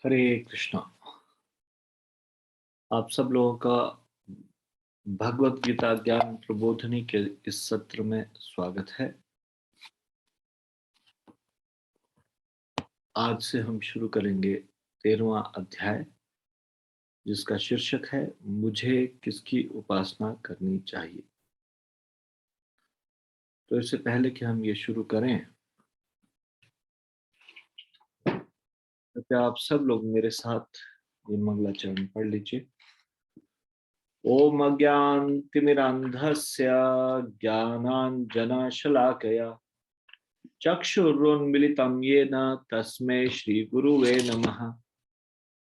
हरे कृष्णा। आप सब लोगों का भगवत गीता ज्ञान प्रबोधिनी के इस सत्र में स्वागत है। आज से हम शुरू करेंगे 13वां अध्याय, जिसका शीर्षक है मुझे किसकी उपासना करनी चाहिए। तो इससे पहले कि हम ये शुरू करें, कृपया आप सब लोग मेरे साथ ये मंगलाचरण पढ़ लीजिए। ओम अज्ञानतिमिरान्धस्य ज्ञानाञ्जनशलाकया चक्षुरुन्मिलितं येन तस्मै श्रीगुरुवे नमः।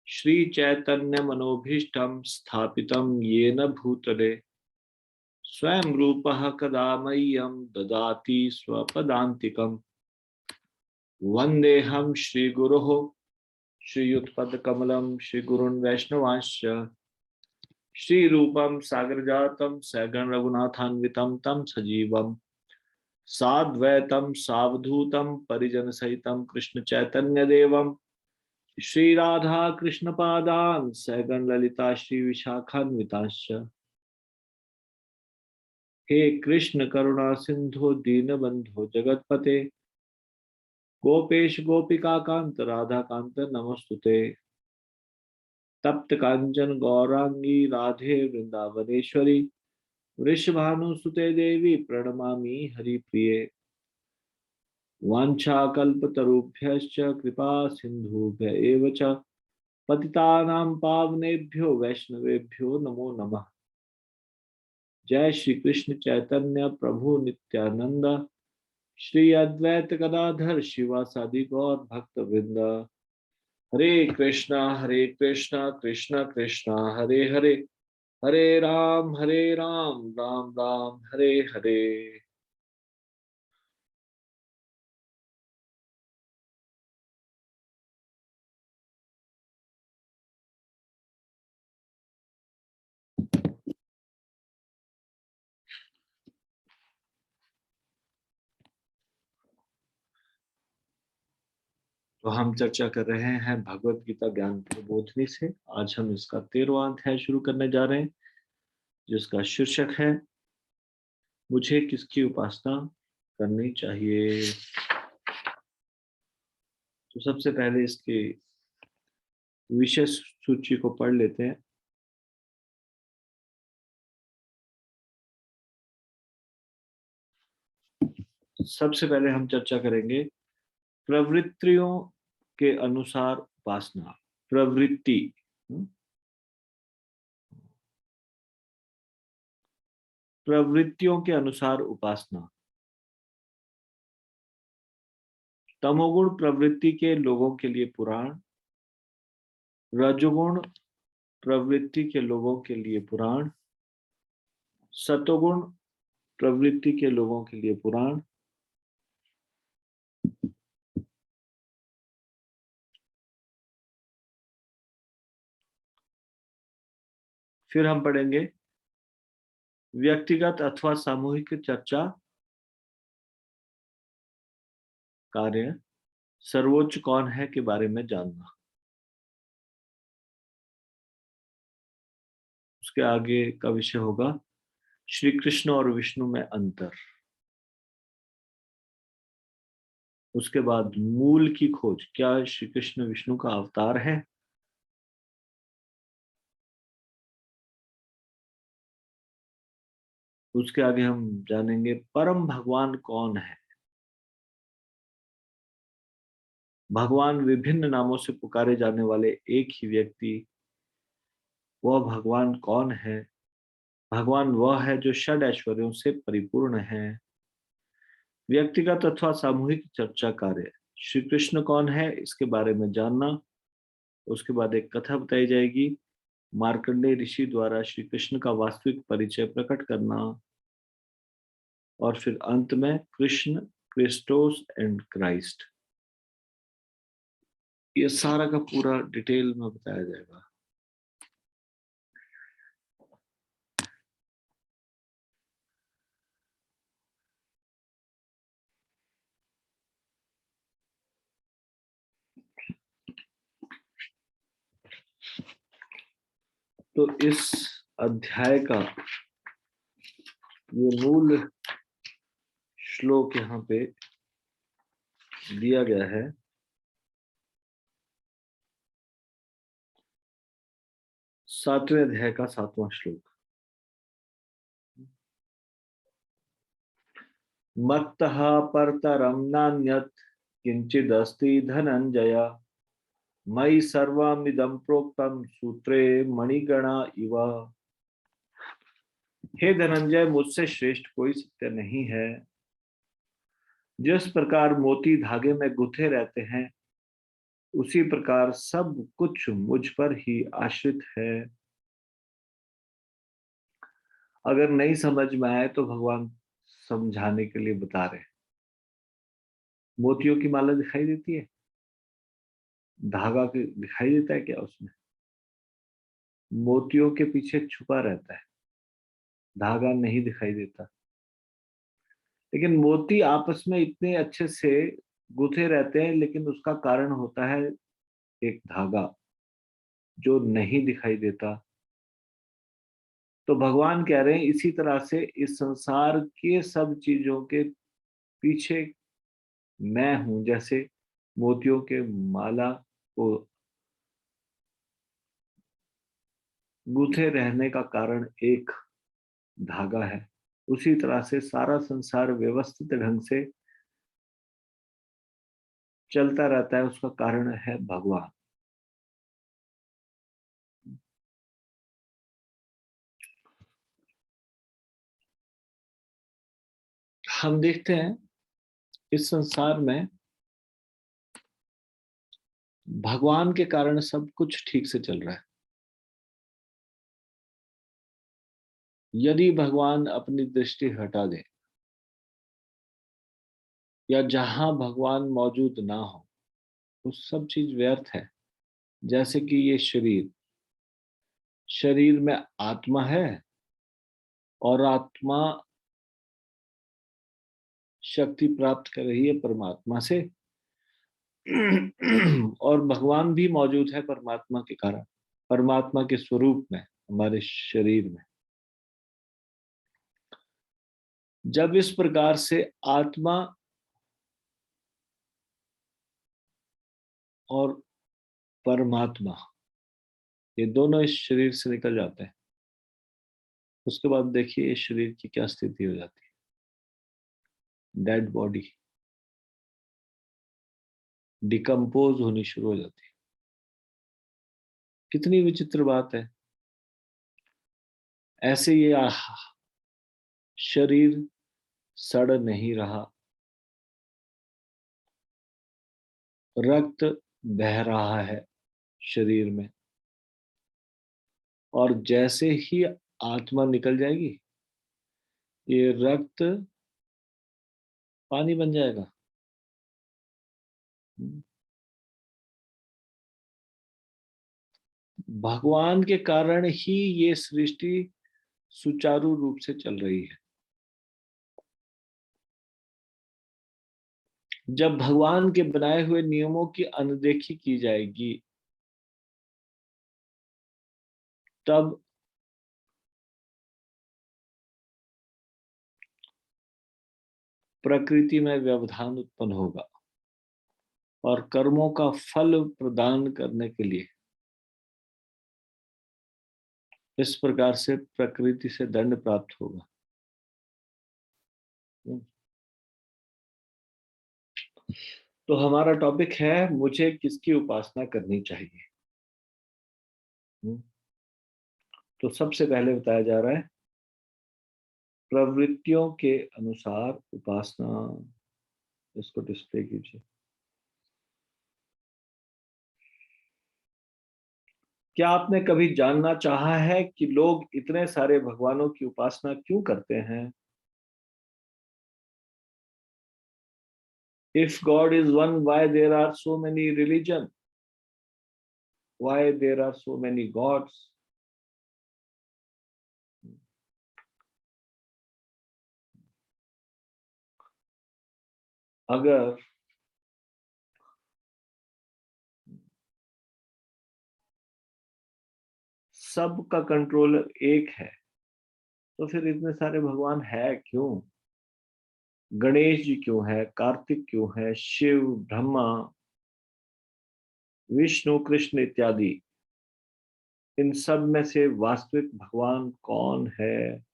श्रीचैतन्यमनोभीष्टं स्थापितं येन भूतले स्वयं रूपः कदा मह्यं ददाति स्वपदान्तिकम्। वन्देऽहं श्रीगुरोः श्रीयुतपदकमलं श्रीगुरून् वैष्णवांश्च श्रीरूपं सागरजातं सगण रघुनाथान्वितं तं सजीवम् साद्वैतं सावधूतं परिजनसहितं कृष्ण चैतन्य देवं श्री राधा कृष्ण पादान सगण ललिता श्री विशाखान्विताश्च। हे कृष्ण करुणा सिंधु दीनबंधु जगतपते गोपेश गोपिका कांत राधा कांत नमस्तुते। तप्त कांचन गौरांगी राधे वृंदावनेश्वरी वृषभानुसुते देवी प्रणमामि हरिप्रिये। वाञ्छाकल्पतरुभ्यश्च कृपा सिन्धुभ्य एव च पतितानां पावनेभ्यो वैष्णवेभ्यो नमो नमः। जय श्री कृष्ण चैतन्य प्रभु नित्यानंद श्री अद्वैत गदाधर शिवासादि गौर भक्त वृंद। हरे कृष्णा कृष्ण कृष्णा हरे हरे, हरे राम राम राम हरे हरे। तो हम चर्चा कर रहे हैं भगवत गीता ज्ञान प्रबोधिनी से। आज हम इसका 13वां अध्याय शुरू करने जा रहे हैं, जिसका शीर्षक है मुझे किसकी उपासना करनी चाहिए। तो सबसे पहले इसकी विषय सूची को पढ़ लेते हैं। सबसे पहले हम चर्चा करेंगे प्रवृत्तियों के अनुसार उपासना। प्रवृत्ति, प्रवृत्तियों के अनुसार उपासना। तमोगुण प्रवृत्ति के लोगों के लिए पुराण, रजोगुण प्रवृत्ति के लोगों के लिए पुराण, सतोगुण प्रवृत्ति के लोगों के लिए पुराण, फिर हम पढ़ेंगे व्यक्तिगत अथवा सामूहिक चर्चा कार्य सर्वोच्च कौन है के बारे में जानना। उसके आगे का विषय होगा श्री कृष्ण और विष्णु में अंतर। उसके बाद मूल की खोज, क्या श्री कृष्ण विष्णु का अवतार है। उसके आगे हम जानेंगे परम भगवान कौन है। भगवान विभिन्न नामों से पुकारे जाने वाले एक ही व्यक्ति, वह भगवान कौन है। भगवान वह है जो षड ऐश्वर्यों से परिपूर्ण है। व्यक्तिगत अथवा सामूहिक चर्चा कार्य, श्री कृष्ण कौन है इसके बारे में जानना। उसके बाद एक कथा बताई जाएगी, मार्कंडेय ऋषि द्वारा श्री कृष्ण का वास्तविक परिचय प्रकट करना। और फिर अंत में कृष्ण, क्रिस्टोस एंड क्राइस्ट, ये सारा का पूरा डिटेल में बताया जाएगा। तो इस अध्याय का ये मूल श्लोक यहाँ पे दिया गया है। 7वें अध्याय का 7वां श्लोक। मत्तः परतरं नान्यत् किंचिदस्ति धनंजय मयि सर्वमिदं प्रोक्तं सूत्रे मणिगणा इव। हे धनंजय, मुझसे श्रेष्ठ कोई सत्य नहीं है। जिस प्रकार मोती धागे में गुथे रहते हैं, उसी प्रकार सब कुछ मुझ पर ही आश्रित है। अगर नहीं समझ में आए तो भगवान समझाने के लिए बता रहे। मोतियों की माला दिखाई देती है, धागा दिखाई देता है क्या उसमें? मोतियों के पीछे छुपा रहता है, धागा नहीं दिखाई देता। लेकिन मोती आपस में इतने अच्छे से गुथे रहते हैं, लेकिन उसका कारण होता है एक धागा जो नहीं दिखाई देता। तो भगवान कह रहे हैं इसी तरह से इस संसार के सब चीजों के पीछे मैं हूं। जैसे मोतियों के माला को गूंथे रहने का कारण एक धागा है, उसी तरह से सारा संसार व्यवस्थित ढंग से चलता रहता है, उसका कारण है भगवान। हम देखते हैं इस संसार में भगवान के कारण सब कुछ ठीक से चल रहा है। यदि भगवान अपनी दृष्टि हटा दे या जहां भगवान मौजूद ना हो, वो सब चीज व्यर्थ है। जैसे कि ये शरीर, शरीर में आत्मा है और आत्मा शक्ति प्राप्त कर रही है परमात्मा से और भगवान भी मौजूद है परमात्मा के कारण, परमात्मा के स्वरूप में हमारे शरीर में। जब इस प्रकार से आत्मा और परमात्मा ये दोनों इस शरीर से निकल जाते हैं, उसके बाद देखिए इस शरीर की क्या स्थिति हो जाती है। डेड बॉडी डिकम्पोज होनी शुरू हो जाती है। कितनी विचित्र बात है। ऐसे ये शरीर सड़ नहीं रहा, रक्त बह रहा है शरीर में, और जैसे ही आत्मा निकल जाएगी ये रक्त पानी बन जाएगा। भगवान के कारण ही ये सृष्टि सुचारू रूप से चल रही है। जब भगवान के बनाए हुए नियमों की अनदेखी की जाएगी, तब प्रकृति में व्यवधान उत्पन्न होगा और कर्मों का फल प्रदान करने के लिए इस प्रकार से प्रकृति से दंड प्राप्त होगा। तो हमारा टॉपिक है मुझे किसकी उपासना करनी चाहिए। तो सबसे पहले बताया जा रहा है प्रवृत्तियों के अनुसार उपासना। इसको डिस्प्ले कीजिए। क्या आपने कभी जानना चाहा है कि लोग इतने सारे भगवानों की उपासना क्यों करते हैं? If God is one, why there are so many religion? Why there are so many gods? अगर सब का कंट्रोलर एक है, तो फिर इतने सारे भगवान है क्यों? गणेश जी क्यों है, कार्तिक क्यों है, शिव, ब्रह्मा, विष्णु, कृष्ण इत्यादि, इन सब में से वास्तविक भगवान कौन है?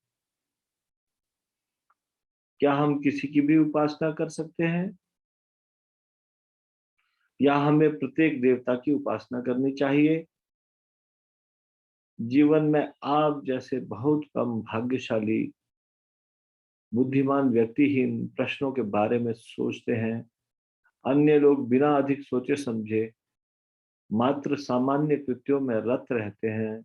क्या हम किसी की भी उपासना कर सकते हैं, या हमें प्रत्येक देवता की उपासना करनी चाहिए? जीवन में आप जैसे बहुत कम भाग्यशाली बुद्धिमान व्यक्ति ही इन प्रश्नों के बारे में सोचते हैं। अन्य लोग बिना अधिक सोचे समझे मात्र सामान्य कृत्यों में रत रहते हैं।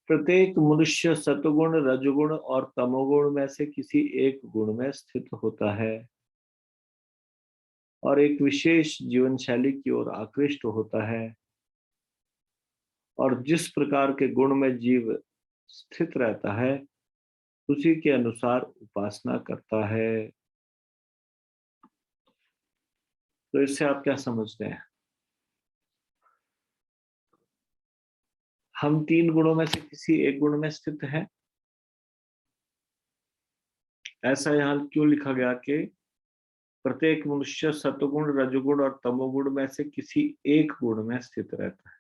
प्रत्येक मनुष्य सतगुण, रजगुण और तमोगुण में से किसी एक गुण में स्थित होता है और एक विशेष जीवन शैली की ओर आकृष्ट होता है। और जिस प्रकार के गुण में जीव स्थित रहता है, उसी के अनुसार उपासना करता है। तो इससे आप क्या समझते हैं? हम तीन गुणों में से किसी एक गुण में स्थित हैं। ऐसा यहाँ क्यों लिखा गया कि प्रत्येक मनुष्य सतगुण, रजगुण और तमोगुण में से किसी एक गुण में स्थित रहता है?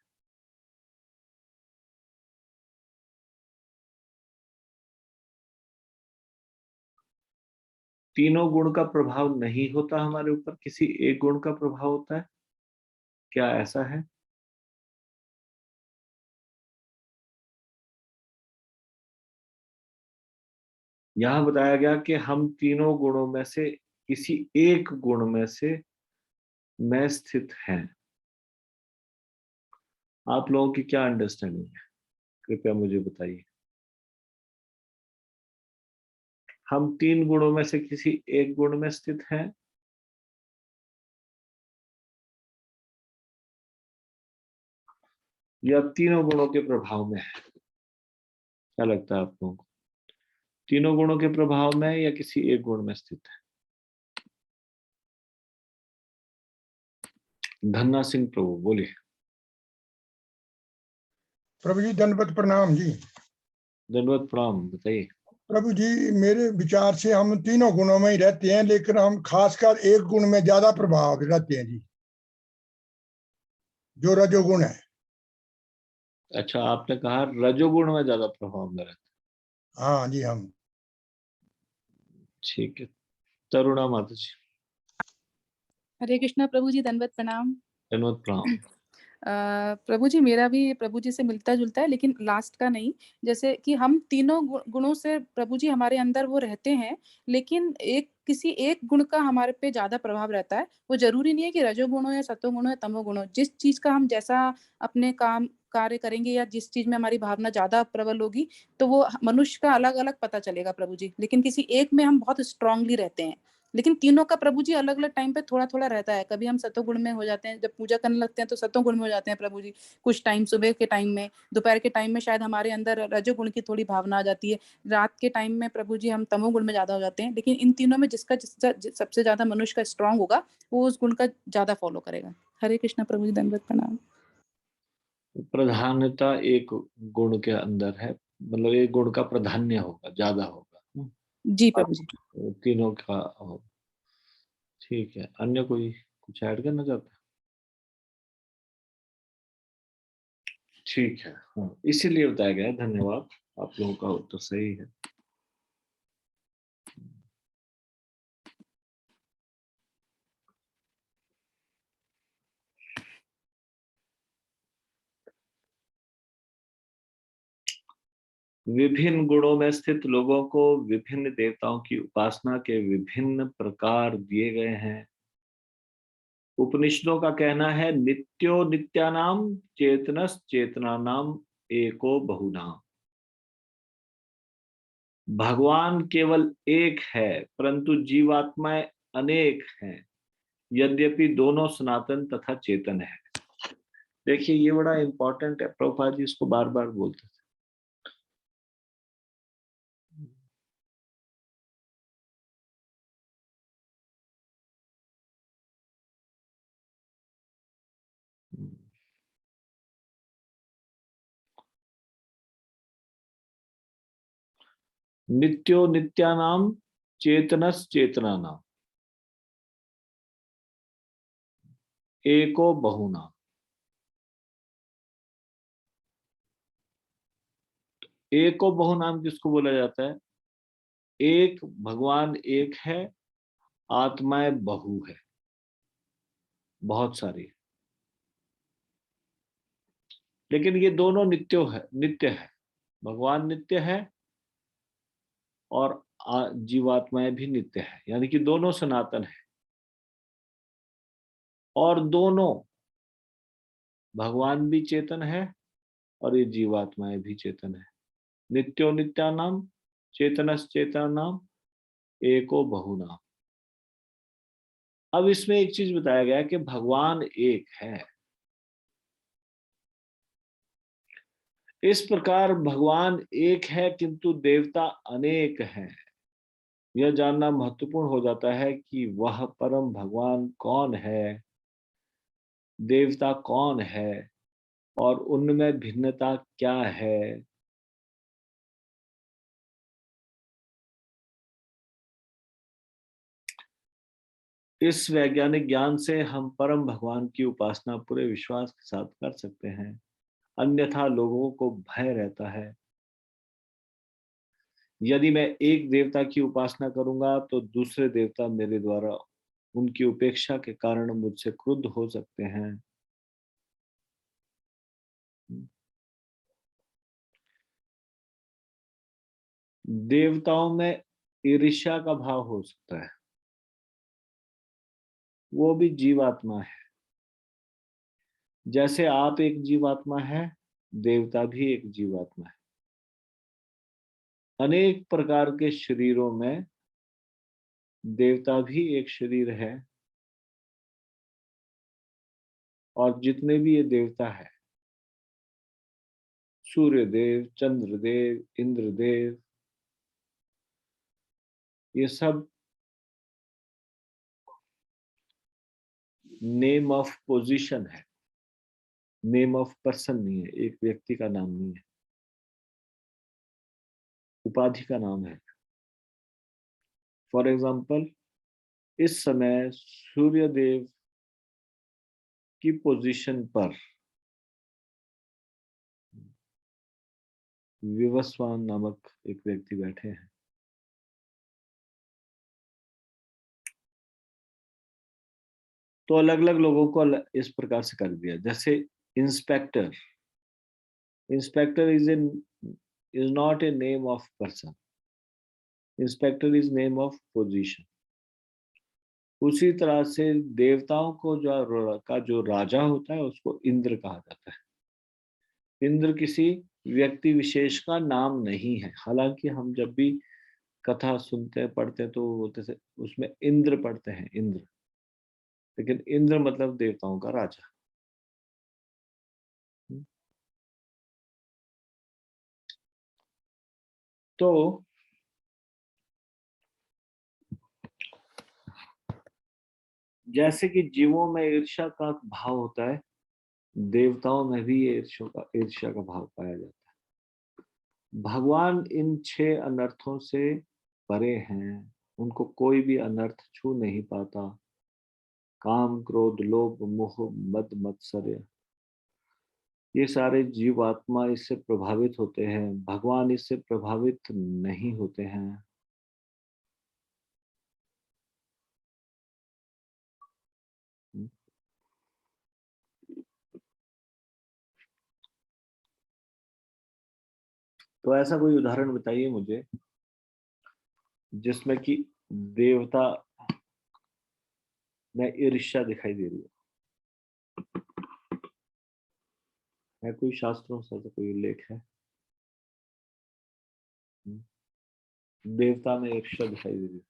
तीनों गुण का प्रभाव नहीं होता हमारे ऊपर, किसी एक गुण का प्रभाव होता है। क्या ऐसा है? यहाँ बताया गया कि हम तीनों गुणों में से किसी एक गुण में से मैं स्थित हैं। आप लोगों की क्या अंडरस्टैंडिंग है, कृपया मुझे बताइए। हम तीन गुणों में से किसी एक गुण में स्थित हैं, या तीनों गुणों के प्रभाव में है? क्या लगता है आप लोगों को, तीनों गुणों के प्रभाव में या किसी एक गुण में स्थित है? धन्ना सिंह प्रभु बोलिए। प्रभु जी दंडवत प्रणाम जी। दंडवत प्रणाम, बताइए। प्रभु जी, मेरे विचार से हम तीनों गुणों में ही रहते हैं, लेकिन हम खासकर एक गुण में ज्यादा प्रभाव रहते हैं जी, जो रजोगुण है। अच्छा, आपने कहा रजोगुण में ज्यादा प्रभाव में रहता हाँ जी, हम। है। ठीक है, तरुणा माता जी। हरे कृष्णा प्रभु जी, दंडवत प्रणाम। दंडवत प्रणाम। प्रभु जी, मेरा भी प्रभु जी से मिलता जुलता है, लेकिन लास्ट का नहीं। जैसे कि हम तीनों गुणों से प्रभु जी हमारे अंदर वो रहते हैं, लेकिन किसी एक गुण का हमारे पे ज्यादा प्रभाव रहता है। वो जरूरी नहीं है कि रजोगुण हो या सतोगुण हो या तमोगुण हो। जिस चीज का हम जैसा अपने काम कार्य करेंगे या जिस चीज में हमारी भावना ज्यादा प्रबल होगी, तो वो मनुष्य का अलग अलग पता चलेगा प्रभु जी। लेकिन किसी एक में हम बहुत स्ट्रांगली रहते हैं, लेकिन तीनों का प्रभु जी अलग अलग टाइम पे थोड़ा थोड़ा रहता है। कभी हम सतोगुण में हो जाते हैं, जब पूजा करने लगते हैं तो सतोगुण में हो जाते हैं प्रभु जी। कुछ टाइम सुबह के टाइम में, दोपहर के टाइम में शायद हमारे अंदर रजोगुण की थोड़ी भावना आ जाती है। रात के टाइम में प्रभु जी हम तमोगुण में ज्यादा हो जाते हैं। लेकिन इन तीनों में जिसका सबसे ज्यादा मनुष्य का स्ट्रांग होगा, वो उस गुण का ज्यादा फॉलो करेगा। हरे कृष्णा प्रभु जी, दंडवत प्रणाम। प्रधानता एक गुण के अंदर है, मतलब एक गुण का प्राधान्य होगा, ज्यादा होगा। जी प्रभु जी। तीनों का हो। ठीक है, अन्य कोई कुछ ऐड करना चाहता है? ठीक है, हाँ, इसीलिए बताया गया है। धन्यवाद, आप लोगों का उत्तर सही है। विभिन्न गुणों में स्थित लोगों को विभिन्न देवताओं की उपासना के विभिन्न प्रकार दिए गए हैं। उपनिषदों का कहना है, नित्यो नित्यानाम चेतनस चेतनानाम एको बहुनाम। भगवान केवल एक है, परंतु जीवात्माएं अनेक हैं, यद्यपि दोनों सनातन तथा चेतन है। देखिए, ये बड़ा इंपॉर्टेंट है, प्रभुपाद जी इसको बार बार बोलते थे। नित्यो नित्यानाम चेतनस चेतनानाम एको बहुनाम। एको बहुनाम किसको बोला जाता है? एक भगवान एक है, आत्माएं बहु है, बहुत सारी, लेकिन ये दोनों नित्य है। भगवान नित्य है और जीवात्माएं भी नित्य है, यानी कि दोनों सनातन है। और दोनों, भगवान भी चेतन है और ये जीवात्माएं भी चेतन है। नित्यो नित्यानाम चेतनस चेतनानाम एको बहुनाम। अब इसमें एक चीज बताया गया कि भगवान एक है। इस प्रकार भगवान एक है किंतु देवता अनेक हैं। यह जानना महत्वपूर्ण हो जाता है कि वह परम भगवान कौन है, देवता कौन है और उनमें भिन्नता क्या है। इस वैज्ञानिक ज्ञान से हम परम भगवान की उपासना पूरे विश्वास के साथ कर सकते हैं, अन्यथा लोगों को भय रहता है। यदि मैं एक देवता की उपासना करूंगा तो दूसरे देवता मेरे द्वारा उनकी उपेक्षा के कारण मुझसे क्रुद्ध हो सकते हैं। देवताओं में ईर्ष्या का भाव हो सकता है, वो भी जीवात्मा है। जैसे आप एक जीवात्मा है, देवता भी एक जीवात्मा है। अनेक प्रकार के शरीरों में देवता भी एक शरीर है, और जितने भी ये देवता है, सूर्य देव, चंद्रदेव, इंद्रदेव, ये सब नेम ऑफ पोजीशन है, नेम ऑफ पर्सन नहीं है, एक व्यक्ति का नाम नहीं है, उपाधि का नाम है। फॉर एग्जाम्पल, इस समय सूर्य देव की पोजीशन पर विवस्वान नामक एक व्यक्ति बैठे हैं। तो अलग अलग लोगों को इस प्रकार से कर दिया। जैसे inspector, inspector is not a name of person, inspector is name of position. उसी तरह से देवताओं को जो राजा होता है उसको इंद्र कहा जाता है। इंद्र किसी व्यक्ति विशेष का नाम नहीं है। हालांकि हम जब भी कथा सुनते हैं, पढ़ते हैं, तो बोलते से उसमें इंद्र पढ़ते हैं, इंद्र, लेकिन इंद्र मतलब देवताओं का राजा। तो जैसे कि जीवों में ईर्ष्या का भाव होता है, देवताओं में भी ईर्ष्या का भाव पाया जाता है। भगवान इन 6 अनर्थों से परे हैं, उनको कोई भी अनर्थ छू नहीं पाता। काम, क्रोध, लोभ, मोह, मद मत्सर्य, ये सारे जीवात्मा इससे प्रभावित होते हैं, भगवान इससे प्रभावित नहीं होते हैं। तो ऐसा कोई उदाहरण बताइए मुझे जिसमें कि देवता में ईर्ष्या दिखाई दे रही है कोई शास्त्रों से तो कोई उल्लेख है? देवता में ईर्ष्या दिखाई दे रही है।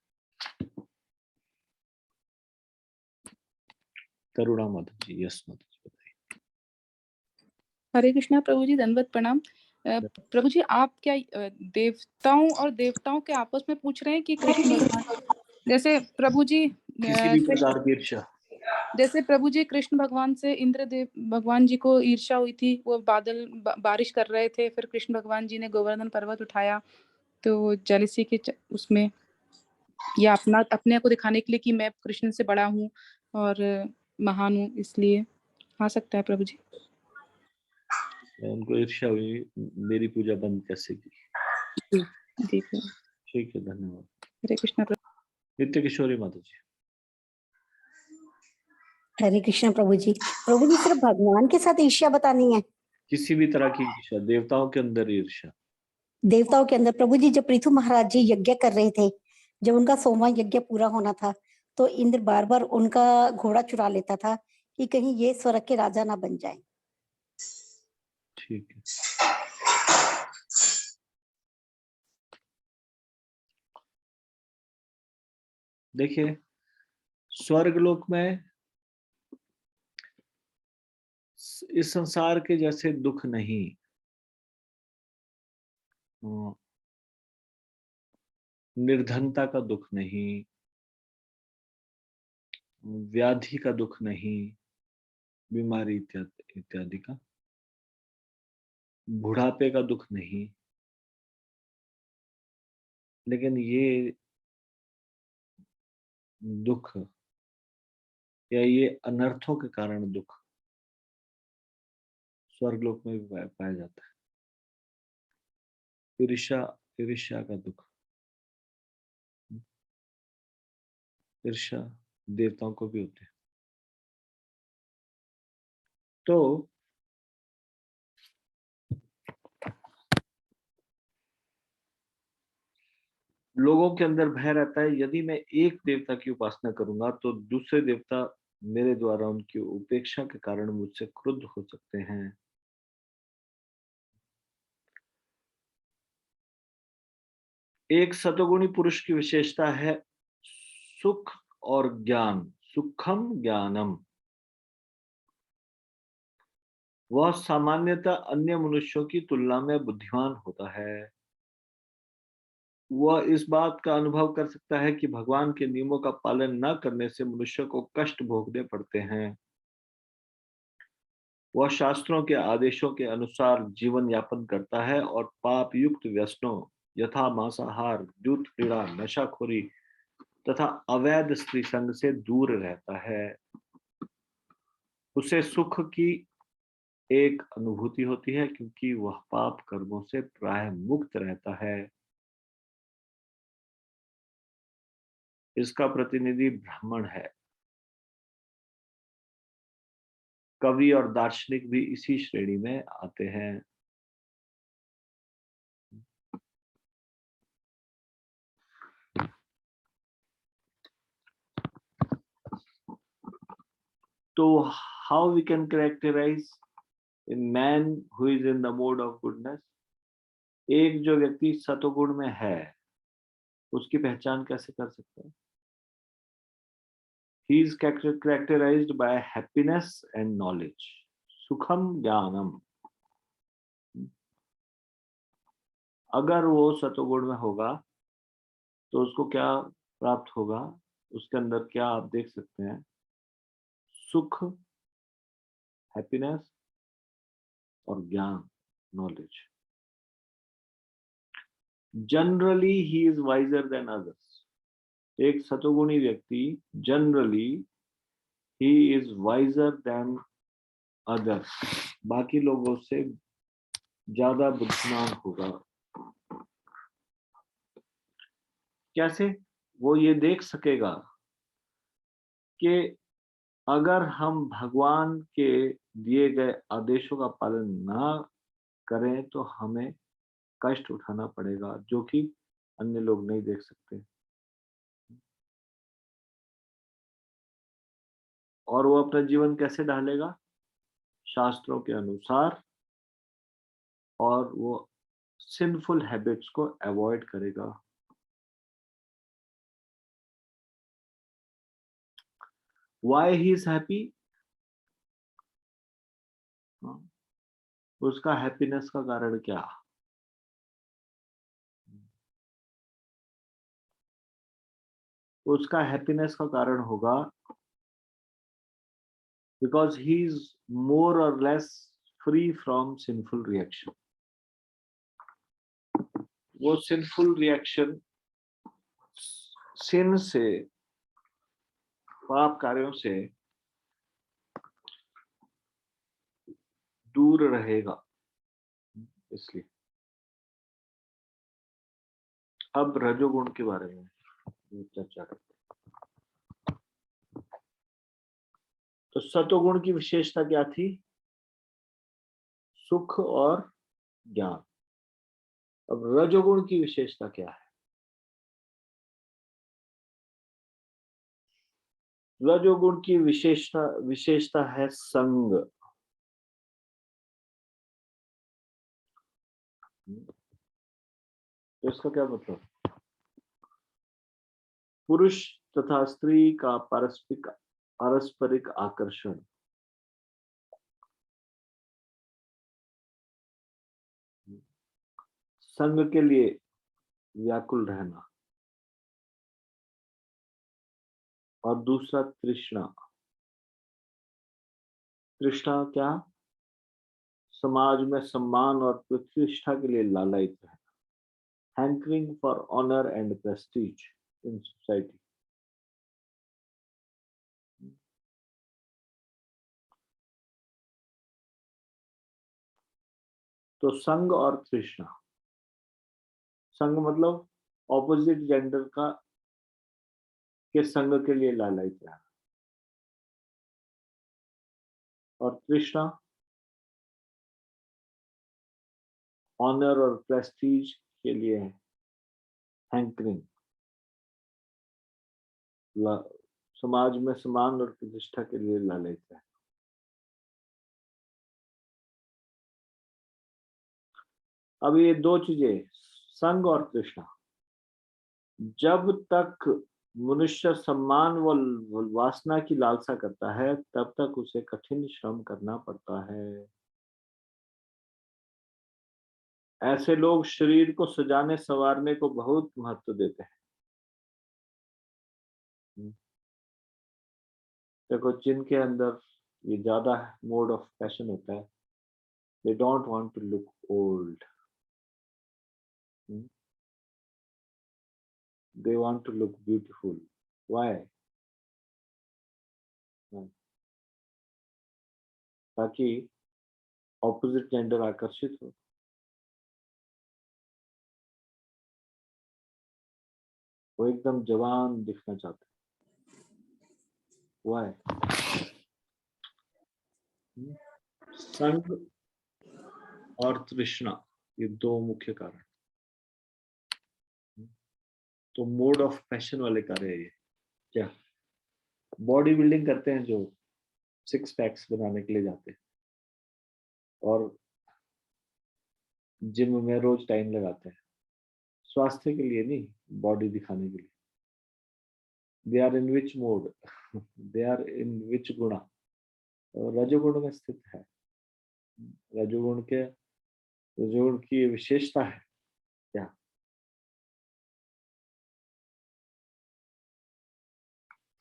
करुणा माता जी, यस माता जी, बताइए। हरे कृष्णा प्रभु जी, दंडवत प्रणाम। प्रभु जी, आप क्या देवताओं के आपस में पूछ रहे हैं कि कृष्ण भगवान, जैसे प्रभु जी किसी भी प्रकार की ईर्ष्या, जैसे प्रभु जी कृष्ण भगवान से इंद्रदेव भगवान जी को ईर्ष्या हुई थी, वो बारिश कर रहे थे, फिर कृष्ण भगवान जी ने गोवर्धन पर्वत उठाया, तो जेलसी के उसमें, या अपने को दिखाने के लिए कि मैं कृष्ण से बड़ा हूँ और महान हूँ, इसलिए आ सकता है प्रभु जी। उनको ईर्ष्या हुई, मेरी पूजा बंद कैसे की। जी प्रभु। ठीक है, धन्यवाद। हरे कृष्णा प्रभु। नित्य किशोरी माता जी। हरे कृष्ण प्रभु जी। प्रभु जी, सिर्फ भगवान के साथ ईर्ष्या बतानी है? किसी भी तरह की ईर्ष्या, देवताओं के अंदर ईर्ष्या। देवताओं के अंदर प्रभु जी, जब पृथु महाराज जी यज्ञ कर रहे थे, जब उनका 100वां यज्ञ पूरा होना था, तो इंद्र बार बार उनका घोड़ा चुरा लेता था कि कहीं ये स्वर्ग के राजा ना बन जाए। ठीक है। देखिए, स्वर्गलोक में इस संसार के जैसे दुख नहीं, निर्धनता का दुख नहीं, व्याधि का दुख नहीं, बीमारी इत्यादि इत्यादि का, बुढ़ापे का दुख नहीं, लेकिन ये दुख या ये अनर्थों के कारण दुख स्वर्गलोक में भी पाया जाता है। ईर्ष्या का दुख, ईर्ष्या देवताओं को भी होते हैं। तो लोगों के अंदर भय रहता है, यदि मैं एक देवता की उपासना करूंगा तो दूसरे देवता मेरे द्वारा उनकी उपेक्षा के कारण मुझसे क्रुद्ध हो सकते हैं। एक सतोगुणी पुरुष की विशेषता है सुख और ज्ञान, सुखम ज्ञानम। वह सामान्यतः अन्य मनुष्यों की तुलना में बुद्धिमान होता है। वह इस बात का अनुभव कर सकता है कि भगवान के नियमों का पालन न करने से मनुष्य को कष्ट भोगने पड़ते हैं। वह शास्त्रों के आदेशों के अनुसार जीवन यापन करता है और पाप युक्त व्यसनों यथा मांसाहार, दूध पीड़ा, नशाखोरी तथा अवैध स्त्री संग से दूर रहता है। उसे सुख की एक अनुभूति होती है क्योंकि वह पाप कर्मों से प्रायः मुक्त रहता है। इसका प्रतिनिधि ब्राह्मण है। कवि और दार्शनिक भी इसी श्रेणी में आते हैं। तो how we can characterize a man who is in the mode of goodness? एक जो व्यक्ति सतोगुण में है, उसकी पहचान कैसे कर सकते हैं? He is characterized by happiness and knowledge. सुखम ज्ञानम। अगर वो सतोगुण में होगा तो उसको क्या प्राप्त होगा? उसके अंदर क्या आप देख सकते हैं? सुख, हैप्पीनेस और ज्ञान, knowledge. Generally he is visor than others. एक सतोगुणी व्यक्ति generally he is visor than others, बाकी लोगों से ज्यादा बुद्धिमान होगा। कैसे? वो ये देख सकेगा कि अगर हम भगवान के दिए गए आदेशों का पालन ना करें तो हमें कष्ट उठाना पड़ेगा, जो कि अन्य लोग नहीं देख सकते। और वो अपना जीवन कैसे ढालेगा? शास्त्रों के अनुसार, और वो सिंफुल हैबिट्स को अवॉइड करेगा। Why he is happy? उसका हैप्पीनेस का कारण क्या? उसका हैप्पीनेस का कारण होगा because he is more or less free from sinful reaction. वो सिंफुल रिएक्शन सिन से, पाप कार्यों से दूर रहेगा। इसलिए अब रजोगुण के बारे में चर्चा करते हैं। तो सतोगुण की विशेषता क्या थी? सुख और ज्ञान। अब रजोगुण की विशेषता क्या है? रजोगुण की विशेषता है संग। तो इसका क्या मतलब? पुरुष तथा स्त्री का पारस्परिक आकर्षण, संग के लिए व्याकुल रहना, और दूसरा तृष्णा। तृष्णा क्या? समाज में सम्मान और प्रतिष्ठा के लिए लालयित है, hankering for honour and prestige in society. तो संग और तृष्णा। संग मतलब ऑपोजिट जेंडर का के संग के लिए लालयित है, और तृष्णा ऑनर और प्रेस्टीज के लिए है, हैंकरिंग, समाज में सम्मान और प्रतिष्ठा के लिए लालयित है। अब ये दो चीजें, संग और तृष्णा, जब तक मनुष्य सम्मान व वासना की लालसा करता है तब तक उसे कठिन श्रम करना पड़ता है। ऐसे लोग शरीर को सजाने संवारने को बहुत महत्व देते हैं। देखो, जिनके अंदर ये ज्यादा मोड ऑफ पैशन होता है, they don't want to look old, they want to look beautiful. Why? ताकि ऑपोजिट जेंडर आकर्षित हो। वो एकदम जवान दिखना चाहते हैं। Why? संग और तृष्णा, ये दो मुख्य कारण। तो मोड ऑफ पैशन वाले कार्य है ये। क्या? बॉडी बिल्डिंग करते हैं जो, 6 पैक्स बनाने के लिए जाते हैं और जिम में रोज टाइम लगाते हैं, स्वास्थ्य के लिए नहीं, बॉडी दिखाने के लिए। They are in which mode? They are in which गुणा? रजोगुण में स्थित है। रजोगुण की विशेषता है क्या?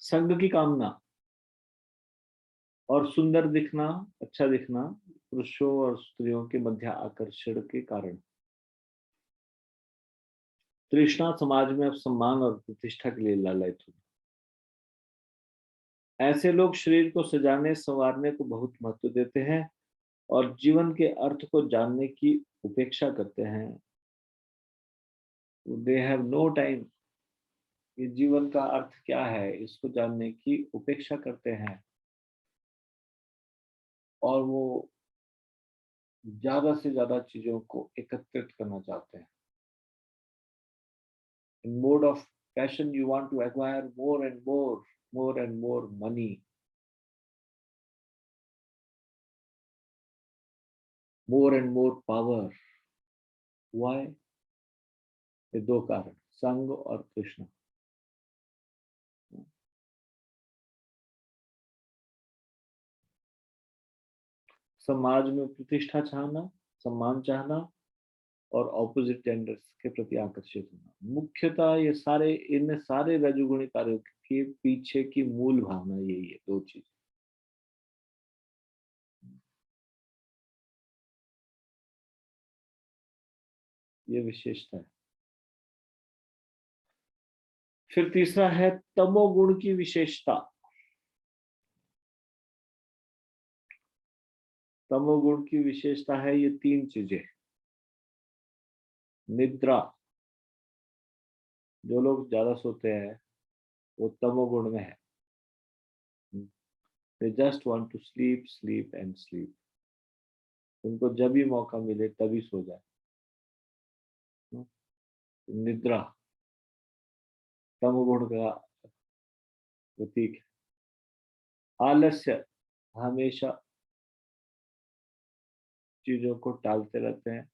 संग की कामना और सुंदर दिखना, अच्छा दिखना, पुरुषों और स्त्रियों के मध्य आकर्षण के कारण। तृष्णा समाज में सम्मान और प्रतिष्ठा के लिए लालयित होना। ऐसे लोग शरीर को सजाने संवारने को बहुत महत्व देते हैं और जीवन के अर्थ को जानने की उपेक्षा करते हैं। दे हैव नो टाइम, ये जीवन का अर्थ क्या है इसको जानने की उपेक्षा करते हैं, और वो ज्यादा से ज्यादा चीजों को एकत्रित करना चाहते हैं। In mode of passion, you want to acquire more and more money, more and more power. Why? ये दो कारण, संग और तृष्णा। समाज में प्रतिष्ठा चाहना, सम्मान चाहना, और ऑपोजिट जेंडर्स के प्रति आकर्षित होना। मुख्यतः इन सारे रजोगुणी कार्यों के पीछे की मूल भावना यही है, दो चीज। ये विशेषता है। फिर तीसरा है तमोगुण की विशेषता। तमोगुण की विशेषता है ये 3 चीजें। निद्रा, जो लोग ज्यादा सोते हैं वो तमोगुण में है। They just want to sleep sleep and sleep. उनको जब भी मौका मिले तभी सो जाए। निद्रा तमोगुण का प्रतीक है। आलस्य, हमेशा चीजों को टालते रहते हैं।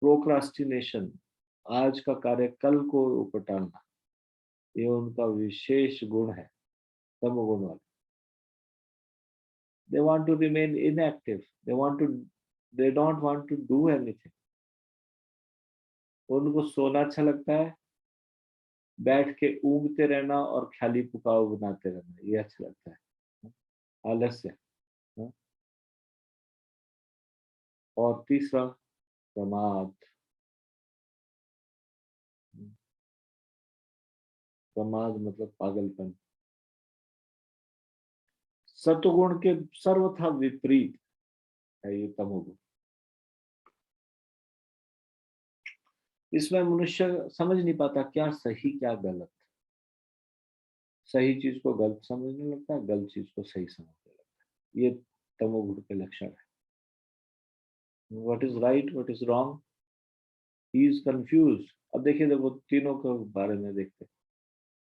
प्रोक्रास्टिनेशन, आज का कार्य कल को ऊपर टालना, ये उनका विशेष गुण है, तमोगुण वाले। They want to remain inactive. They don't want to do anything. उनको सोना अच्छा लगता है, बैठ के ऊँगते रहना और खाली पुकाव बनाते रहना, ये अच्छा लगता है, आलस्य। और तीसरा प्रमाद। प्रमाद मतलब पागलपन। सत्वगुण के सर्वथा विपरीत है ये तमोगुण। इसमें मनुष्य समझ नहीं पाता क्या सही क्या गलत। सही चीज को गलत समझने लगता है, गलत चीज को सही समझने लगता है। ये तमोगुण के लक्षण है। What is right, what is wrong, he is confuse. अब देखिए, देखो तीनों के बारे में देखते हैं।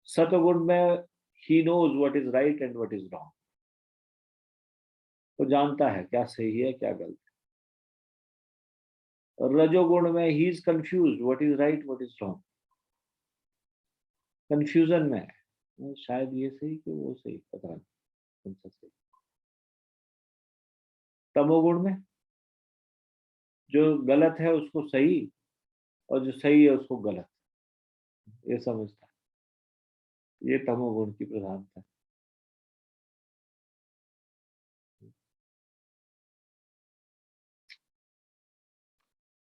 सत्वगुण में ही knows what is right and what is wrong. वो जानता है क्या सही है क्या गलत है। और रजोगुण में he is confuse what is right what is wrong. Confusion में है, शायद ये सही कि वो सही, पता नहीं कौन सा सही। तमोगुण में जो गलत है उसको सही और जो सही है उसको गलत, ये समझता है। ये तमोगुण की प्रधानता है।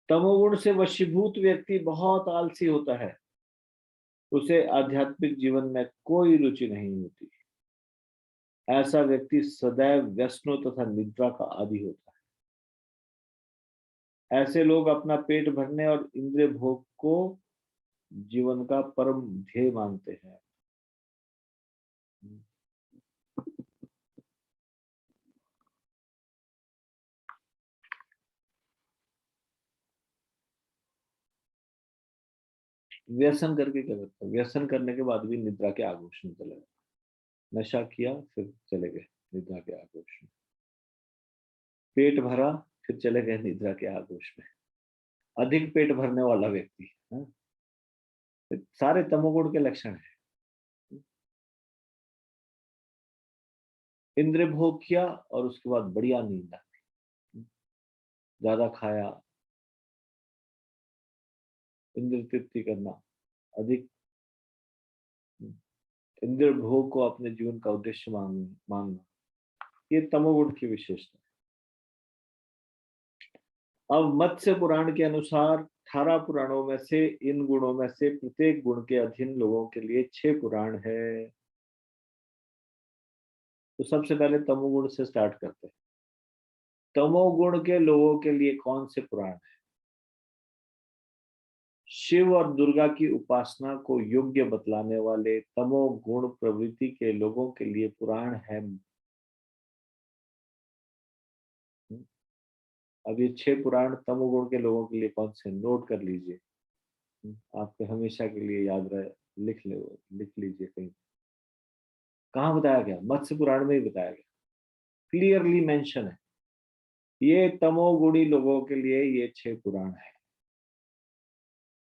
तमोगुण से वशीभूत व्यक्ति बहुत आलसी होता है। उसे आध्यात्मिक जीवन में कोई रुचि नहीं होती। ऐसा व्यक्ति सदैव व्यसनों तथा निद्रा का आदी होता है। ऐसे लोग अपना पेट भरने और इंद्रिय भोग को जीवन का परम ध्येय मानते हैं। व्यसन करके क्या करते हैं? व्यसन करने के बाद भी निद्रा के आगोश में चले गए। नशा किया फिर चले गए निद्रा के आगोश में। पेट भरा फिर चले गए निद्रा के आगोश में। अधिक पेट भरने वाला व्यक्ति, हाँ? सारे तमोगुण के लक्षण है। इंद्रिय भोग किया और उसके बाद बढ़िया नींद आती, ज्यादा खाया, इंद्रिय तृप्ति करना, अधिक इंद्रिय भोग को अपने जीवन का उद्देश्य मानना, ये तमोगुण की विशेषता है। अब मत्स्य पुराण के अनुसार 18 पुराणों में से इन गुणों में से प्रत्येक गुण के अधीन लोगों के लिए 6 पुराण है। तो सबसे पहले तमोगुण से स्टार्ट करते हैं। तमोगुण के लोगों के लिए कौन से पुराण है? शिव और दुर्गा की उपासना को योग्य बतलाने वाले तमोगुण प्रवृत्ति के लोगों के लिए पुराण है। अब ये 6 पुराण तमोगुण के लोगों के लिए कौन से, नोट कर लीजिए, आपके हमेशा के लिए याद रहे। लिख लीजिए कहीं। कहाँ बताया गया? मत्स्य पुराण में ही बताया गया, क्लियरली मेंशन है। ये तमोगुणी लोगों के लिए ये 6 पुराण है।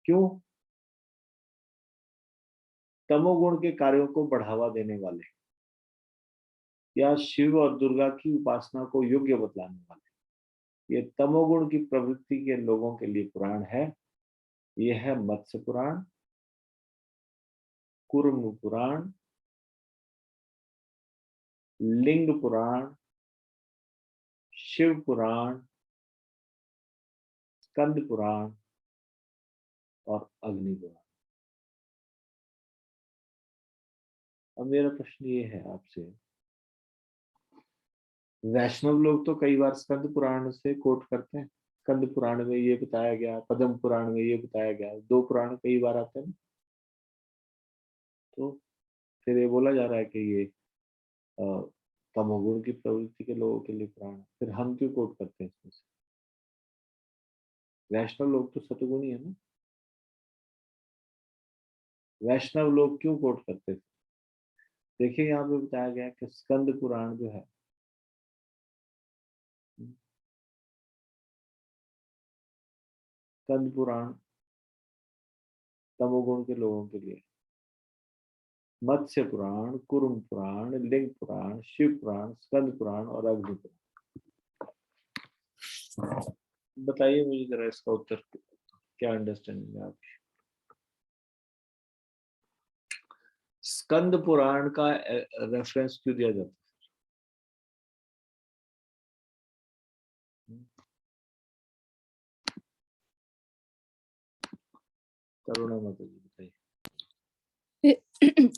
क्यों? तमोगुण के कार्यों को बढ़ावा देने वाले या शिव और दुर्गा की उपासना को योग्य बतलाने वाले, ये तमोगुण की प्रवृत्ति के लोगों के लिए पुराण है। यह है मत्स्य पुराण, कूर्म पुराण, लिंग पुराण, शिव पुराण, स्कंद पुराण और अग्नि पुराण। अब मेरा प्रश्न ये है आपसे, वैष्णव लोग तो कई बार स्कंद पुराण से कोट करते हैं, स्कंद पुराण में ये बताया गया, पद्म पुराण में ये बताया गया, 2 पुराण कई बार आते हैं ना, तो फिर ये बोला जा रहा है कि ये तमोगुण की प्रवृत्ति के लोगों के लिए पुराण है, फिर हम क्यों कोट करते हैं इसमें से? वैष्णव लोग तो सतगुणी है ना, वैष्णव लोग क्यों कोट करते थे? देखिए यहाँ पे बताया गया कि स्कंद पुराण जो है, स्कंद पुराण तमोगुण के लोगों के लिए, मत्स्य पुराण, कुरुम पुराण, लिंग पुराण, शिव पुराण, स्कंद पुराण और अग्नि पुराण। बताइए मुझे जरा इसका उत्तर, क्या अंडरस्टैंडिंग है आपकी? स्कंद पुराण का रेफरेंस क्यों दिया जाता है? करुणा माता जी बताइए।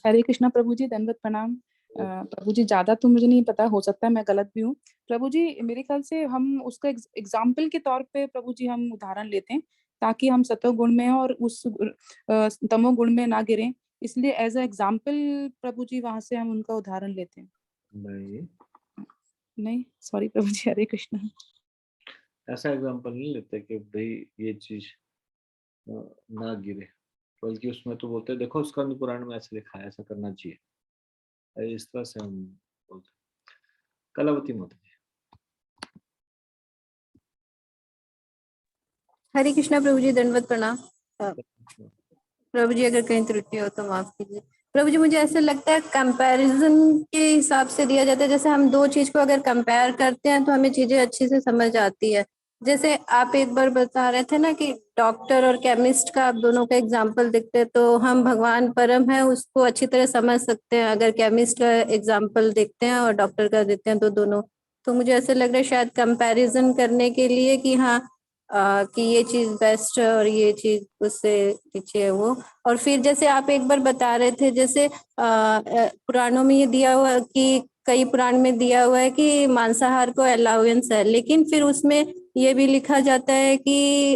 हरे कृष्णा प्रभु जी, दंडवत प्रणाम। प्रभु जी ज्यादा तो मुझे नहीं पता, हो सकता है मैं गलत भी हूँ। प्रभु जी मेरे ख्याल से हम उसका एग्जाम्पल के तौर पे प्रभु जी हम उदाहरण लेते हैं, ताकि हम सतो गुण में और उस तमो गुण में ना गिरें, इसलिए एज अ एग्जाम्पल प्रभु जी वहां से हम उनका उदाहरण लेते हैं। नहीं, नहीं, सॉरी प्रभु जी, हरे कृष्णा। ऐसा एग्जाम्पल नहीं लेते कि भाई ये चीज ना गिरे, बल्कि उसमें तो बोलते हैं देखो स्कंद पुराण में ऐसे लिखा है, ऐसा करना चाहिए, इस तरह से हम बोलते हैं। कलावती माता जी। हरे कृष्णा प्रभु जी, दंडवत प्रणाम। प्रभु जी अगर कहीं त्रुटि हो तो माफ कीजिए। प्रभु जी मुझे ऐसा लगता है कंपैरिजन के हिसाब से दिया जाता है, जैसे हम दो चीज को अगर कंपेयर करते हैं तो हमें चीजें अच्छे से समझ आती है। जैसे आप एक बार बता रहे थे ना कि डॉक्टर और केमिस्ट का आप दोनों का एग्जाम्पल देखते हैं तो हम भगवान परम है उसको अच्छी तरह समझ सकते हैं, अगर केमिस्ट का एग्जाम्पल देखते हैं और डॉक्टर का देखते हैं तो दोनों। तो मुझे ऐसा लग रहा है शायद कंपैरिजन करने के लिए कि हाँ कि ये चीज बेस्ट है और ये चीज उससे पीछे है वो। और फिर जैसे आप एक बार बता रहे थे, जैसे पुराणों में ये दिया हुआ कि कई पुराण में दिया हुआ है कि मांसाहार को अलाउंस है, लेकिन फिर उसमें ये भी लिखा जाता है कि